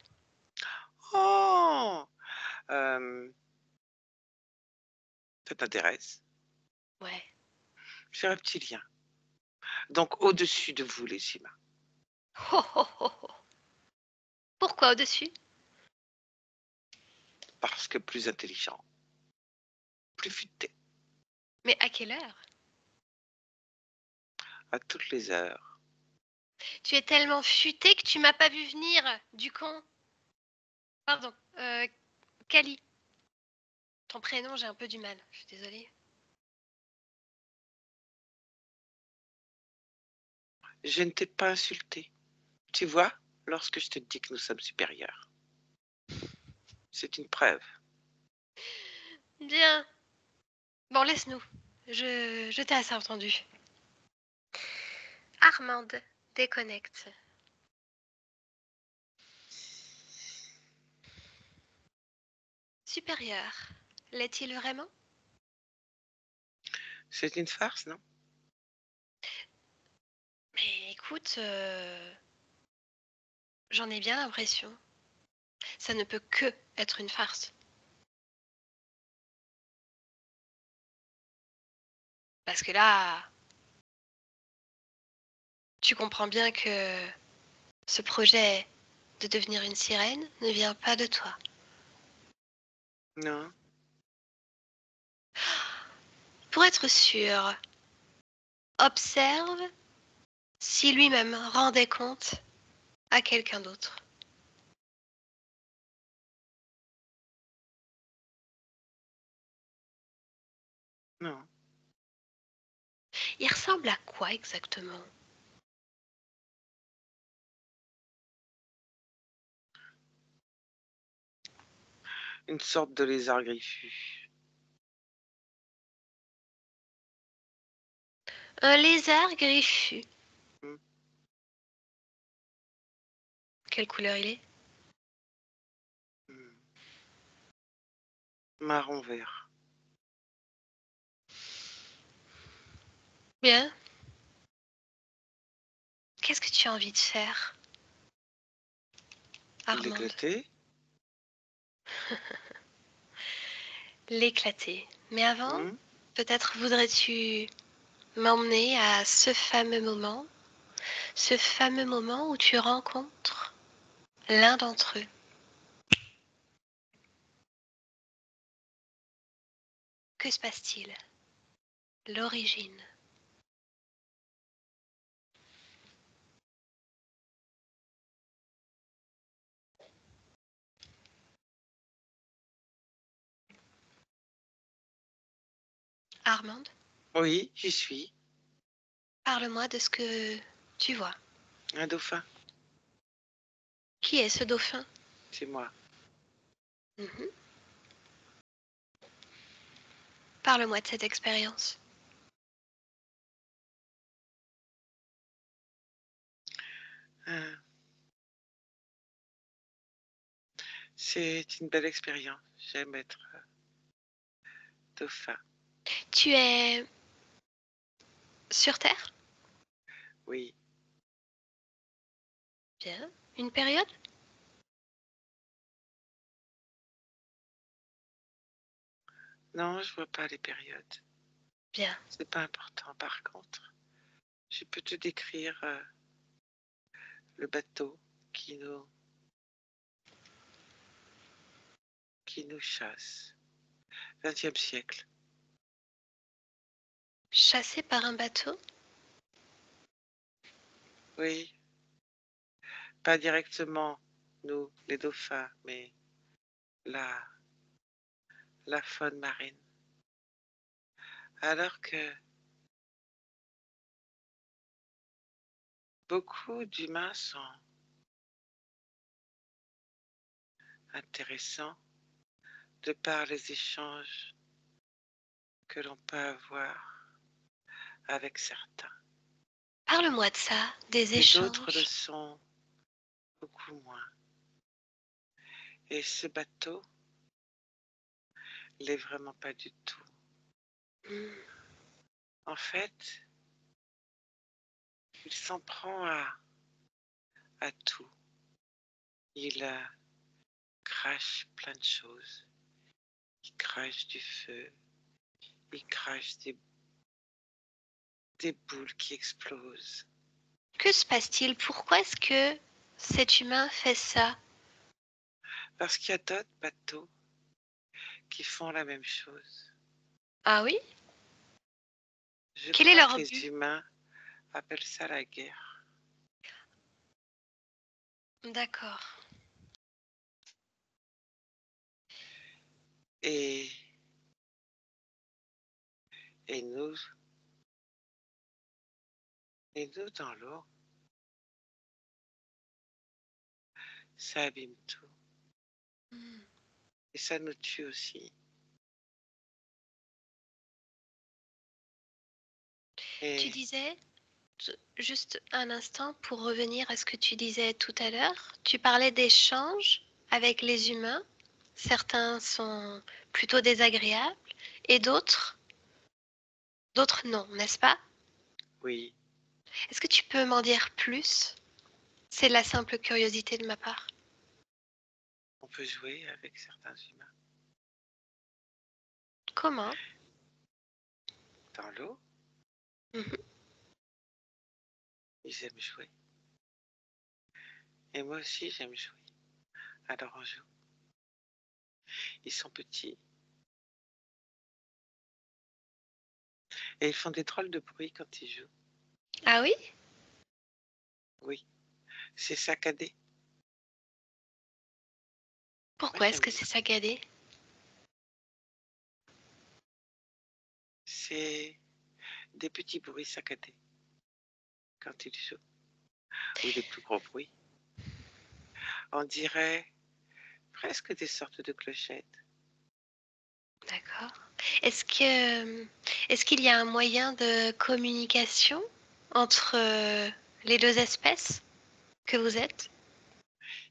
Oh, ça t'intéresse? Ouais. Je suis reptilien. Donc au-dessus de vous, les humains. Oh, oh, oh, oh. Pourquoi au-dessus? Parce que plus intelligent, plus futé, Mais à quelle heure? à toutes les heures. Tu es tellement futé que tu m'as pas vu venir, du con. Pardon, Kali. Ton prénom, j'ai un peu du mal. Je suis désolée. Je ne t'ai pas insulté. Tu vois, lorsque je te dis que nous sommes supérieurs, c'est une preuve. Bien. Bon, laisse-nous. Je t'ai assez entendu. Armande, déconnecte. Supérieur. L'est-il vraiment? C'est une farce, non? Mais écoute, j'en ai bien l'impression. Ça ne peut que être une farce. Parce que là, tu comprends bien que ce projet de devenir une sirène ne vient pas de toi. Non. Pour être sûr, observe si lui-même rendait compte à quelqu'un d'autre. Non. Il ressemble à quoi exactement? Une sorte de lézard griffu. Un lézard griffu. Hmm. Quelle couleur il est? Hmm. Marron vert. Bien. Qu'est-ce que tu as envie de faire, Armande? L'éclater. L'éclater. Mais avant, Hmm. peut-être voudrais-tu m'emmener à ce fameux moment où tu rencontres l'un d'entre eux. Que se passe-t-il? L'origine. Armande, Oui, j'y suis. parle-moi de ce que tu vois. Un dauphin, Qui est ce dauphin? c'est moi. Mhm. Parle-moi de cette expérience. Ah, c'est une belle expérience. J'aime être dauphin. Tu es sur Terre? Oui. Bien. Une période? Non, je vois pas les périodes. Bien. C'est pas important. Par contre, je peux te décrire le bateau qui nous chasse. 20e siècle. Chassé par un bateau? Oui. Pas directement nous, les dauphins, mais la, la faune marine. Alors que beaucoup d'humains sont intéressants de par les échanges que l'on peut avoir avec certains. Parle-moi de ça, des Les autres le échanges. sont beaucoup moins. Et ce bateau l'est vraiment pas du tout. Hmm. En fait, il s'en prend à tout. Il crache plein de choses. Il crache du feu. Il crache des boules qui explosent. Que se passe-t-il? Pourquoi est-ce que cet humain fait ça? Parce qu'il y a d'autres bateaux qui font la même chose. Ah oui? Je Quel est crois que leur les but? humains appellent ça la guerre. D'accord. Et, et nous, dans l'eau, ça abîme tout. Hmm. Et ça nous tue aussi. Tu Et disais, juste un instant pour revenir à ce que tu disais tout à l'heure, tu parlais d'échanges avec les humains. Certains sont plutôt désagréables et d'autres non, n'est-ce pas? oui, Est-ce que tu peux m'en dire plus? C'est de la simple curiosité de ma part. on peut jouer avec certains humains. Comment? Dans l'eau, Mhm. ils aiment jouer. Et moi aussi, j'aime jouer. Alors on joue. Ils sont petits. Et ils font des drôles de bruit quand ils jouent. Ah oui? Oui, c'est saccadé. Moi, Pourquoi est-ce j'aime que bien. c'est saccadé? C'est des petits bruits saccadés quand ils jouent. Ou des plus gros bruits. On dirait presque des sortes de clochettes. D'accord. Est-ce qu'il y a un moyen de communication entre les deux espèces que vous êtes?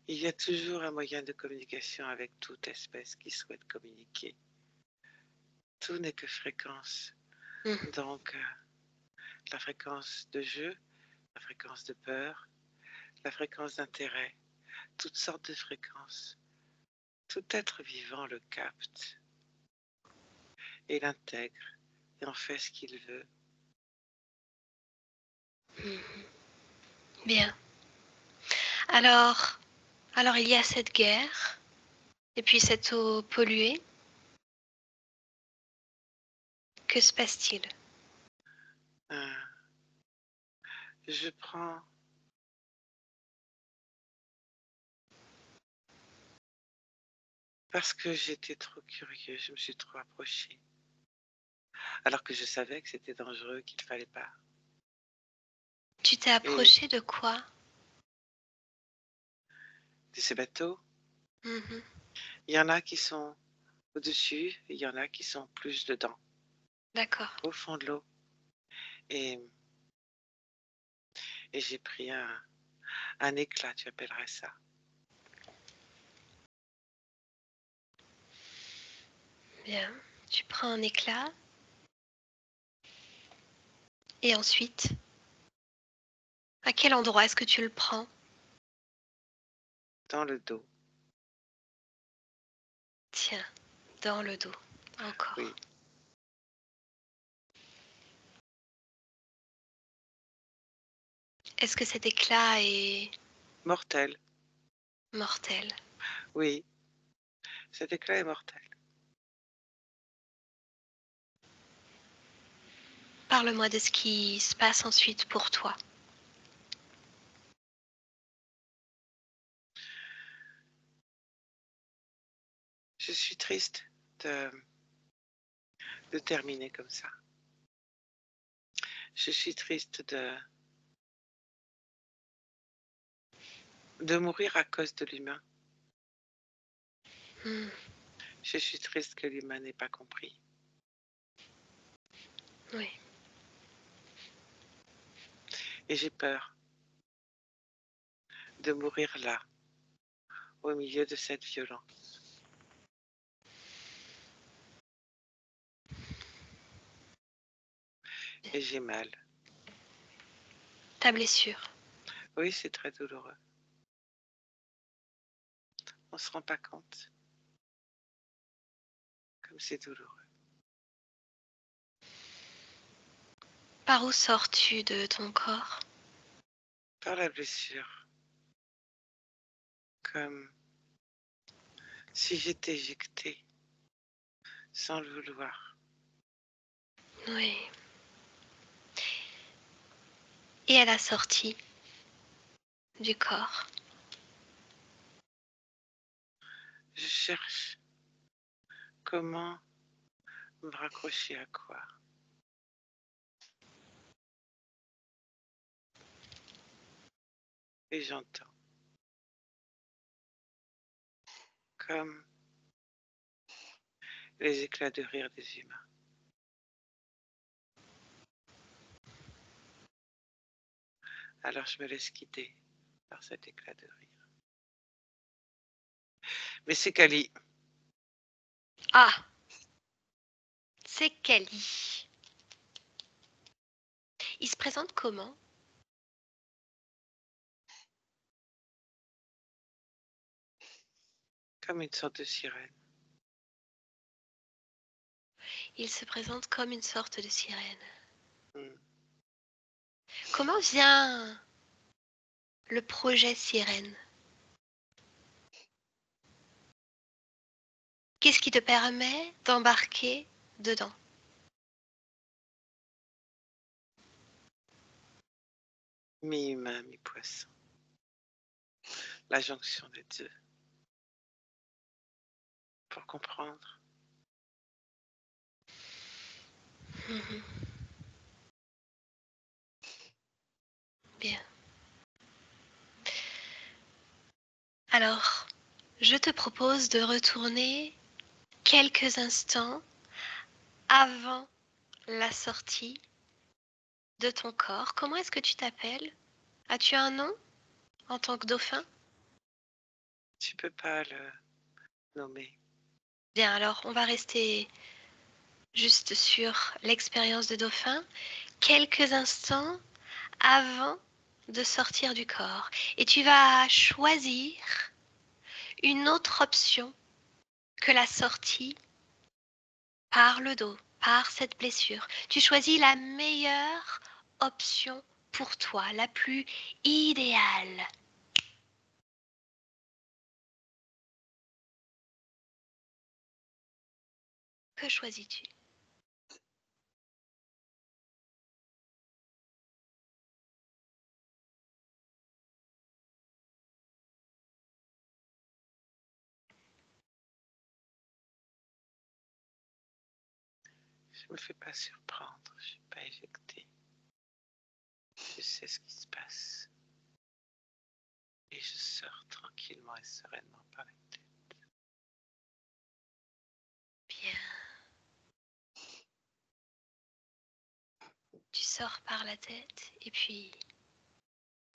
Il y a toujours un moyen de communication avec toute espèce qui souhaite communiquer. Tout n'est que fréquence. Mhm. Donc, la fréquence de jeu, la fréquence de peur, la fréquence d'intérêt, toutes sortes de fréquences. Tout être vivant le capte et l'intègre et en fait ce qu'il veut. Mhm. Bien. Alors, alors il y a cette guerre et puis cette eau polluée. Que se passe-t-il? Euh, je prends parce que j'étais trop curieux, je me suis trop approchée. Alors que je savais que c'était dangereux, qu'il ne fallait pas. Tu t'es Et approché de quoi? de ces bateaux, Mhm. il y en a qui sont au-dessus, et il y en a qui sont plus dedans, D'accord. au fond de l'eau. Et, et j'ai pris un éclat, tu appellerais ça. Bien. Tu prends un éclat et ensuite, à quel endroit est-ce que tu le prends? Dans le dos, Tiens, dans le dos. Encore. oui. Est-ce que cet éclat est Mortel, mortel? oui. Cet éclat est mortel. Parle-moi de ce qui se passe ensuite pour toi. Je suis triste de terminer comme ça. Je suis triste de mourir à cause de l'humain. Hmm. Je suis triste que l'humain n'ait pas compris. Oui. Et j'ai peur de mourir là, au milieu de cette violence. Et j'ai mal. Ta blessure. Oui, c'est très douloureux. On ne se rend pas compte comme c'est douloureux. Par où sors-tu de ton corps? Par la blessure. Comme si j'étais éjectée sans le vouloir. Oui. Et à la sortie du corps? Je cherche comment me raccrocher à quoi. Et j'entends comme les éclats de rire des humains. Alors je me laisse quitter par cet éclat de rire. Mais c'est Kali. Ah, c'est Kali. Il se présente comment? Comme une sorte de sirène. Il se présente comme une sorte de sirène. Hmm. Comment vient le projet sirène? Qu'est-ce qui te permet d'embarquer dedans? Mi-humain, mi-poisson. La jonction des deux. Pour comprendre. Mhm. Bien. Alors, je te propose de retourner quelques instants avant la sortie de ton corps. Comment est-ce que tu t'appelles? As-tu un nom en tant que dauphin? Tu peux pas le nommer. Bien, alors on va rester juste sur l'expérience de dauphin quelques instants avant de sortir du corps. Et tu vas choisir une autre option que la sortie par le dos, par cette blessure. Tu choisis la meilleure option pour toi, la plus idéale. Que choisis-tu? Je me fais pas surprendre. Je suis pas éjectée. Je sais ce qui se passe. Et je sors tranquillement et sereinement par la tête. Bien. Tu sors par la tête et puis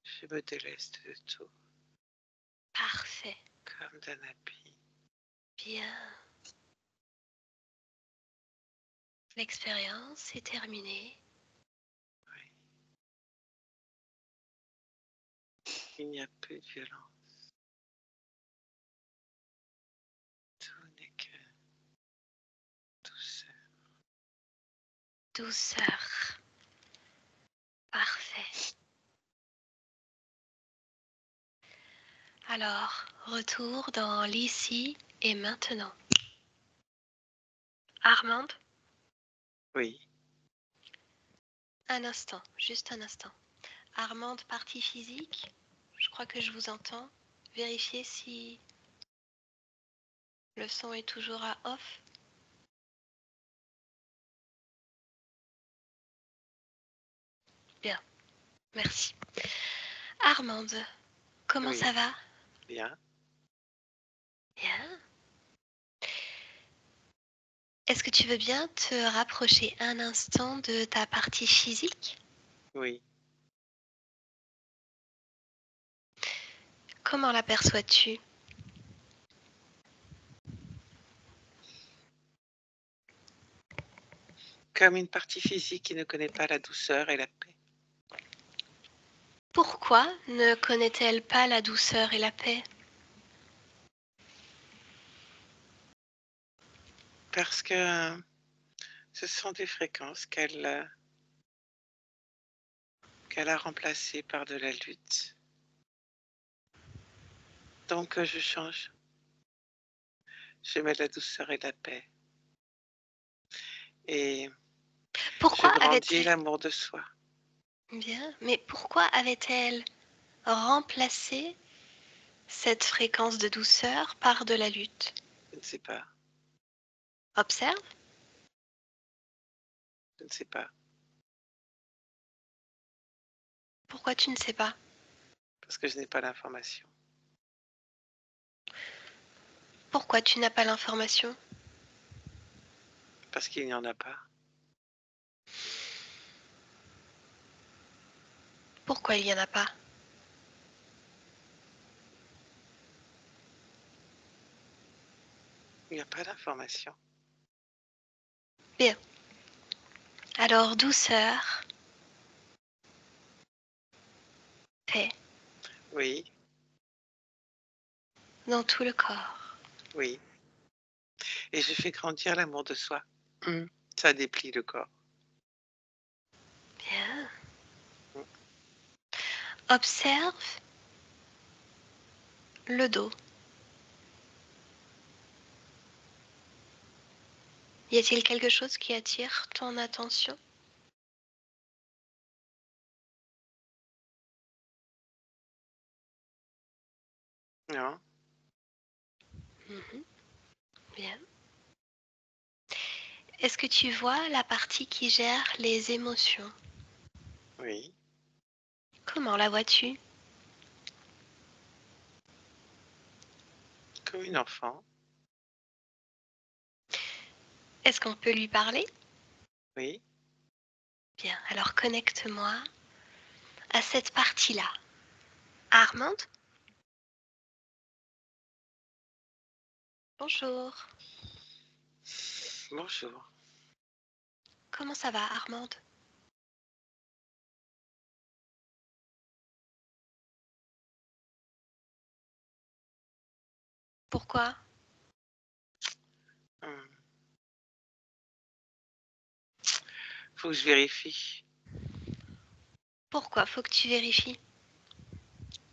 Je me déleste de tout, parfait. comme d'un habit. Bien. L'expérience est terminée. Oui. Il n'y a plus de violence. Tout n'est que douceur. Douceur. Parfait. Alors, retour dans l'ici et maintenant. Armande, Oui. un instant, juste un instant. Armande, partie physique, je crois que je vous entends. Vérifiez si le son est toujours à off. Bien, merci. Armande, comment Oui. ça va? Bien. Bien. Est-ce que tu veux bien te rapprocher un instant de ta partie physique? Oui. Comment l'aperçois-tu? Comme une partie physique qui ne connaît pas la douceur et la paix. Pourquoi ne connaît-elle pas la douceur et la paix? Parce que ce sont des fréquences qu'elle a remplacées par de la lutte. Donc je change. Je mets la douceur et la paix. Et je Pourquoi grandis avait-elle... l'amour de soi. Bien, mais pourquoi avait-elle remplacé cette fréquence de douceur par de la lutte? Je ne sais pas. Observe. Je ne sais pas. Pourquoi tu ne sais pas? Parce que je n'ai pas l'information. Pourquoi tu n'as pas l'information? Parce qu'il n'y en a pas. Pourquoi il n'y en a pas? Il n'y a pas d'information. Bien. Alors, douceur, paix, Oui, dans tout le corps. oui. Et je fais grandir l'amour de soi. Ça déplie le corps. Bien. Mm. Observe le dos. Y a-t-il quelque chose qui attire ton attention? Non, Mhm. Bien. Est-ce que tu vois la partie qui gère les émotions? oui. Comment la vois-tu? Comme une enfant. Est-ce qu'on peut lui parler? Oui. Bien, alors connecte-moi à cette partie-là. Armande? Bonjour. Bonjour. Comment ça va, Armande? Pourquoi? Hum. Faut que je vérifie. Pourquoi? Faut que tu vérifies.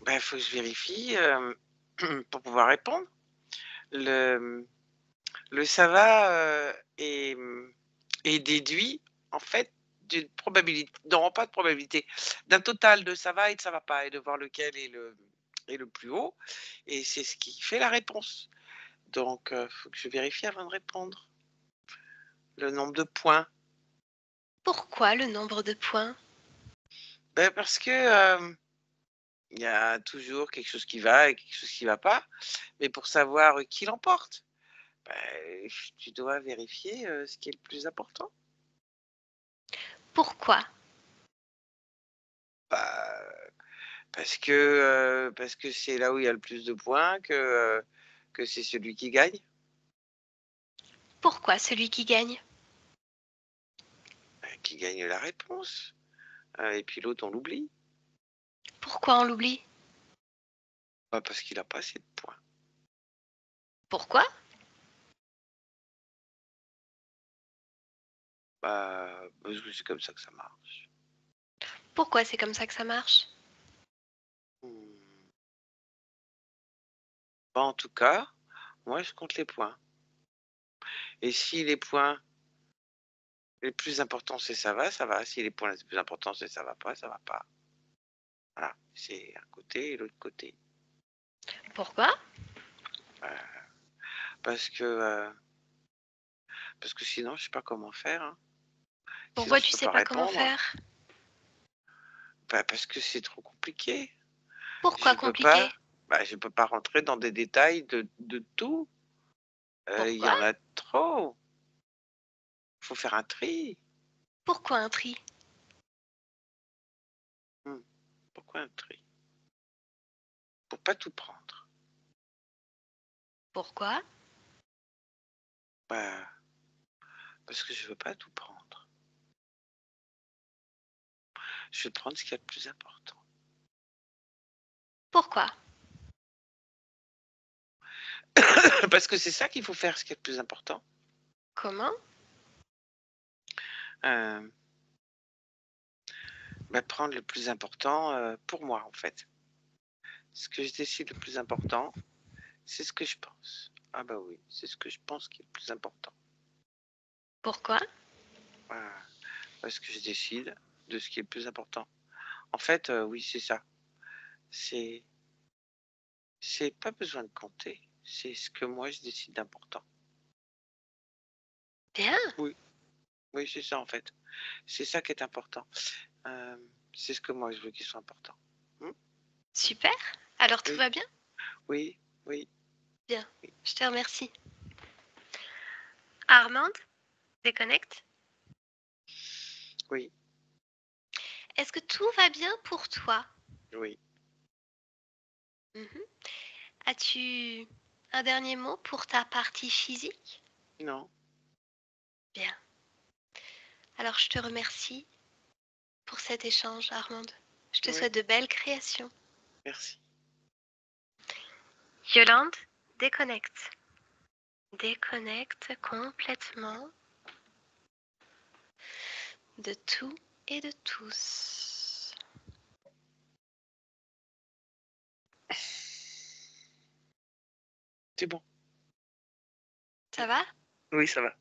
Ben, faut que je vérifie pour pouvoir répondre. Le, le ça va est déduit, en fait, d'une probabilité, non pas de probabilité, d'un total de ça va et de ça va pas, et de voir lequel est le plus haut. Et c'est ce qui fait la réponse. Donc, faut que je vérifie avant de répondre. Le nombre de points. Pourquoi le nombre de points? Ben, parce que il y a toujours quelque chose qui va et quelque chose qui va pas. Mais pour savoir qui l'emporte, ben, tu dois vérifier ce qui est le plus important. Pourquoi? Bah, parce que c'est là où il y a le plus de points que c'est celui qui gagne. Pourquoi celui qui gagne? Qui gagne la réponse. Et puis l'autre, on l'oublie. Pourquoi on l'oublie? Bah, parce qu'il n'a pas assez de points. Pourquoi? Bah, parce que c'est comme ça que ça marche. Pourquoi c'est comme ça que ça marche? Hmm. Bah, en tout cas, moi, je compte les points. Et si les points les plus importants, c'est ça va, ça va. Si les points les plus importants, c'est ça va pas, ça va pas. Voilà, c'est un côté et l'autre côté. Pourquoi? Euh, parce que sinon, je sais pas comment faire. Hein. Sinon, Pourquoi je tu peux sais pas pas comment répondre. faire? Bah, parce que c'est trop compliqué. Pourquoi Je peux pas. compliqué? Bah, je peux pas rentrer dans des détails de tout. Il y Pourquoi? en a trop. Faut faire un tri. Pourquoi un tri? Hmm. Pourquoi un tri? pour pas tout prendre. Pourquoi? Bah, parce que je veux pas tout prendre. Je veux prendre ce qu'il y a de plus important. Pourquoi? Parce que c'est ça qu'il faut faire, ce qui est le plus important. Comment? Euh, prendre le plus important pour moi, en fait. Ce que je décide le plus important, c'est ce que je pense. Ah bah oui, c'est ce que je pense qui est le plus important. Pourquoi? Voilà. Parce que je décide de ce qui est le plus important. En fait, oui, c'est ça. C'est pas besoin de compter. C'est ce que moi, je décide d'important. Bien. Oui, c'est ça, en fait. C'est ça qui est important. C'est ce que moi, je veux qu'il soit important. Super. Alors tout Oui. va bien? Oui, oui. Bien. Je te remercie. Armande, déconnecte. Oui, Est-ce que tout va bien pour toi? oui. Mhm. As-tu un dernier mot pour ta partie physique? Non, Bien. Alors je te remercie pour cet échange, Armande. Je te oui, souhaite de belles créations. merci. Yolande, déconnecte. Déconnecte complètement de tout et de tous. C'est bon. Ça va? Oui, ça va.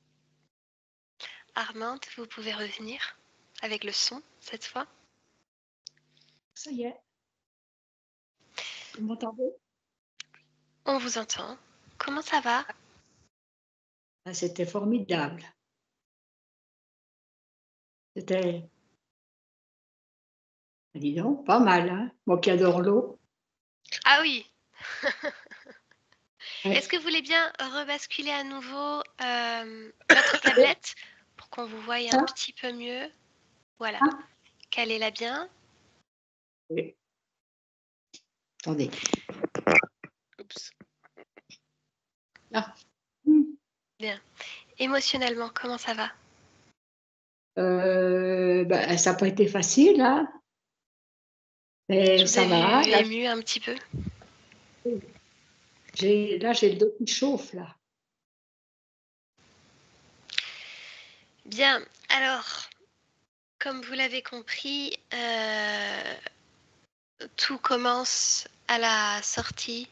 Armande, vous pouvez revenir avec le son cette fois. Ça y est. Vous m'entendez? On vous entend. Comment ça va? Ah, c'était formidable. C'était, dis donc, pas mal, hein? Moi qui adore l'eau. Ah oui. Ouais. Est-ce que vous voulez bien rebasculer à nouveau votre tablette pour qu'on vous voie un Ça? petit peu mieux? Voilà. Ah, Calez-la bien. oui. Attendez. Oups. Ah. Bien. Émotionnellement, comment ça va? Ça n'a pas été facile, hein? Mais Je vous ai ça va. vu Là, émue un petit peu. j'ai le dos qui chauffe, là. Bien. Alors, comme vous l'avez compris, tout commence à la sortie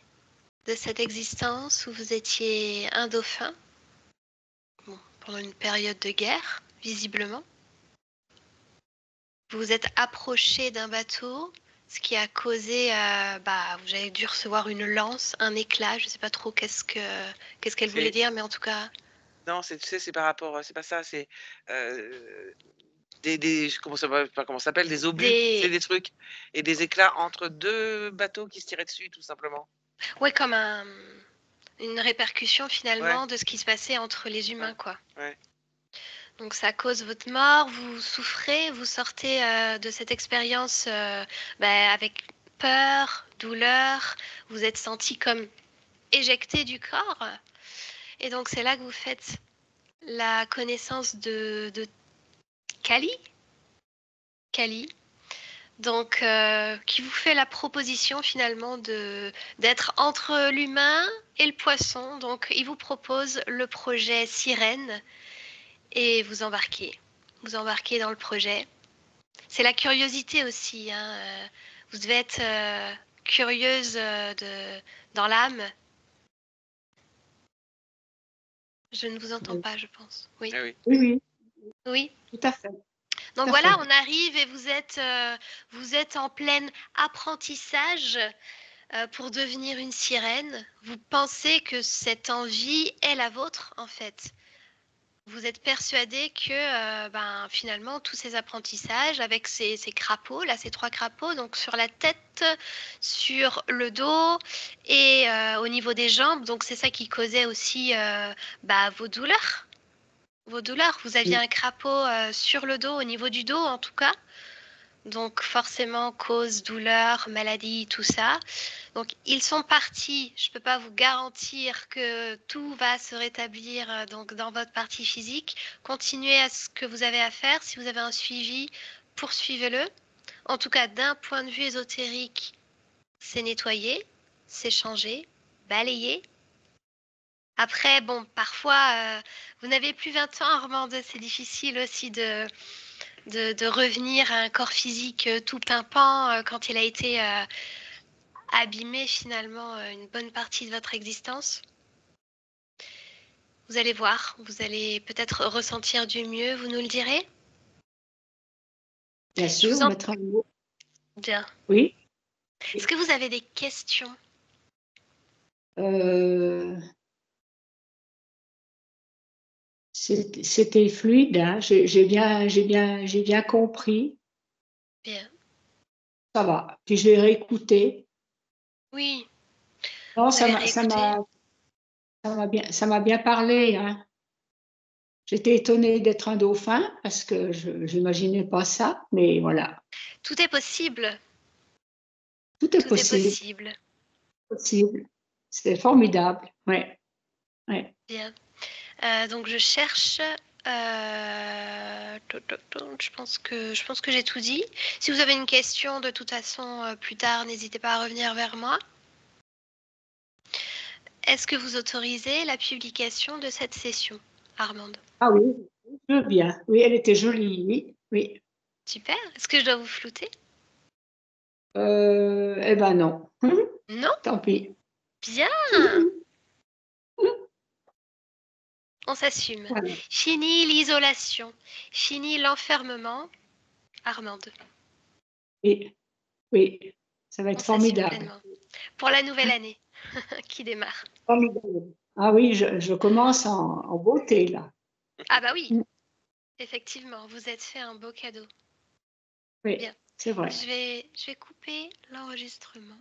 de cette existence où vous étiez un dauphin, bon, pendant une période de guerre, visiblement. Vous vous êtes approché d'un bateau, ce qui a causé, vous avez dû recevoir une lance, un éclat, je ne sais pas trop qu'est-ce qu'elle voulait C'est dire, mais en tout cas, non, tu sais, c'est par rapport, c'est pas ça, c'est comment ça s'appelle, des obus, c'est des trucs et des éclats entre 2 bateaux qui se tiraient dessus, tout simplement. ouais, comme une répercussion finalement Ouais, de ce qui se passait entre les humains, ouais, quoi. ouais. Donc ça cause votre mort, vous souffrez, vous sortez de cette expérience avec peur, douleur, vous êtes senti comme éjecté du corps. Et donc c'est là que vous faites la connaissance de Kali. Kali. Donc qui vous fait la proposition finalement d'être entre l'humain et le poisson. Donc il vous propose le projet Sirène et vous embarquez. Vous embarquez dans le projet. C'est la curiosité aussi, hein. Vous devez être curieuse dans l'âme. Je ne vous entends pas, je pense. Oui. Ah oui. Oui, oui, Oui. tout à fait. Donc Tout à voilà, fait. on arrive et vous êtes en plein apprentissage pour devenir une sirène. Vous pensez que cette envie est la vôtre, en fait. Vous êtes persuadé que finalement tous ces apprentissages avec ces crapauds, là ces 3 crapauds, donc sur la tête, sur le dos et au niveau des jambes, donc c'est ça qui causait aussi vos douleurs. Vos douleurs, vous aviez un crapaud sur le dos, au niveau du dos en tout cas. Donc forcément, cause, douleur, maladie, tout ça. Donc ils sont partis. Je ne peux pas vous garantir que tout va se rétablir donc, dans votre partie physique. Continuez à ce que vous avez à faire. Si vous avez un suivi, poursuivez-le. En tout cas, d'un point de vue ésotérique, c'est nettoyer, c'est changer, balayer. Après, bon, parfois, vous n'avez plus 20 ans, Armande, c'est difficile aussi de revenir à un corps physique tout pimpant quand il a été abîmé finalement une bonne partie de votre existence. Vous allez voir, vous allez peut-être ressentir du mieux, vous nous le direz? Bien sûr, vous en... mettre un mot. Bien. Oui. Est-ce que vous avez des questions? C'était fluide, hein. J'ai bien compris. Bien. Ça va. Puis je vais réécouter. Oui, Non, vous allez réécouter. ça m'a bien parlé, hein. J'étais étonnée d'être un dauphin parce que je n'imaginais pas ça, mais voilà. Tout est possible. Tout est Tout est possible. possible. Possible. C'est formidable. Ouais. Ouais. Bien. Donc je cherche. Je pense que j'ai tout dit. Si vous avez une question, de toute façon, plus tard, n'hésitez pas à revenir vers moi. Est-ce que vous autorisez la publication de cette session, Armande? Ah oui, je veux bien. Oui, elle était jolie, oui. Oui. Super. Est-ce que je dois vous flouter? Eh ben non. Non? Tant pis. Bien. On s'assume. Voilà. Fini l'isolation. Fini l'enfermement, Armande. Oui, oui, ça va On être s'assume formidable. pleinement. Pour la nouvelle année qui démarre. Formidable. Ah oui, je commence en beauté là. Ah bah oui, Mm. effectivement, vous êtes fait un beau cadeau. Oui, Bien. c'est vrai. Je vais couper l'enregistrement.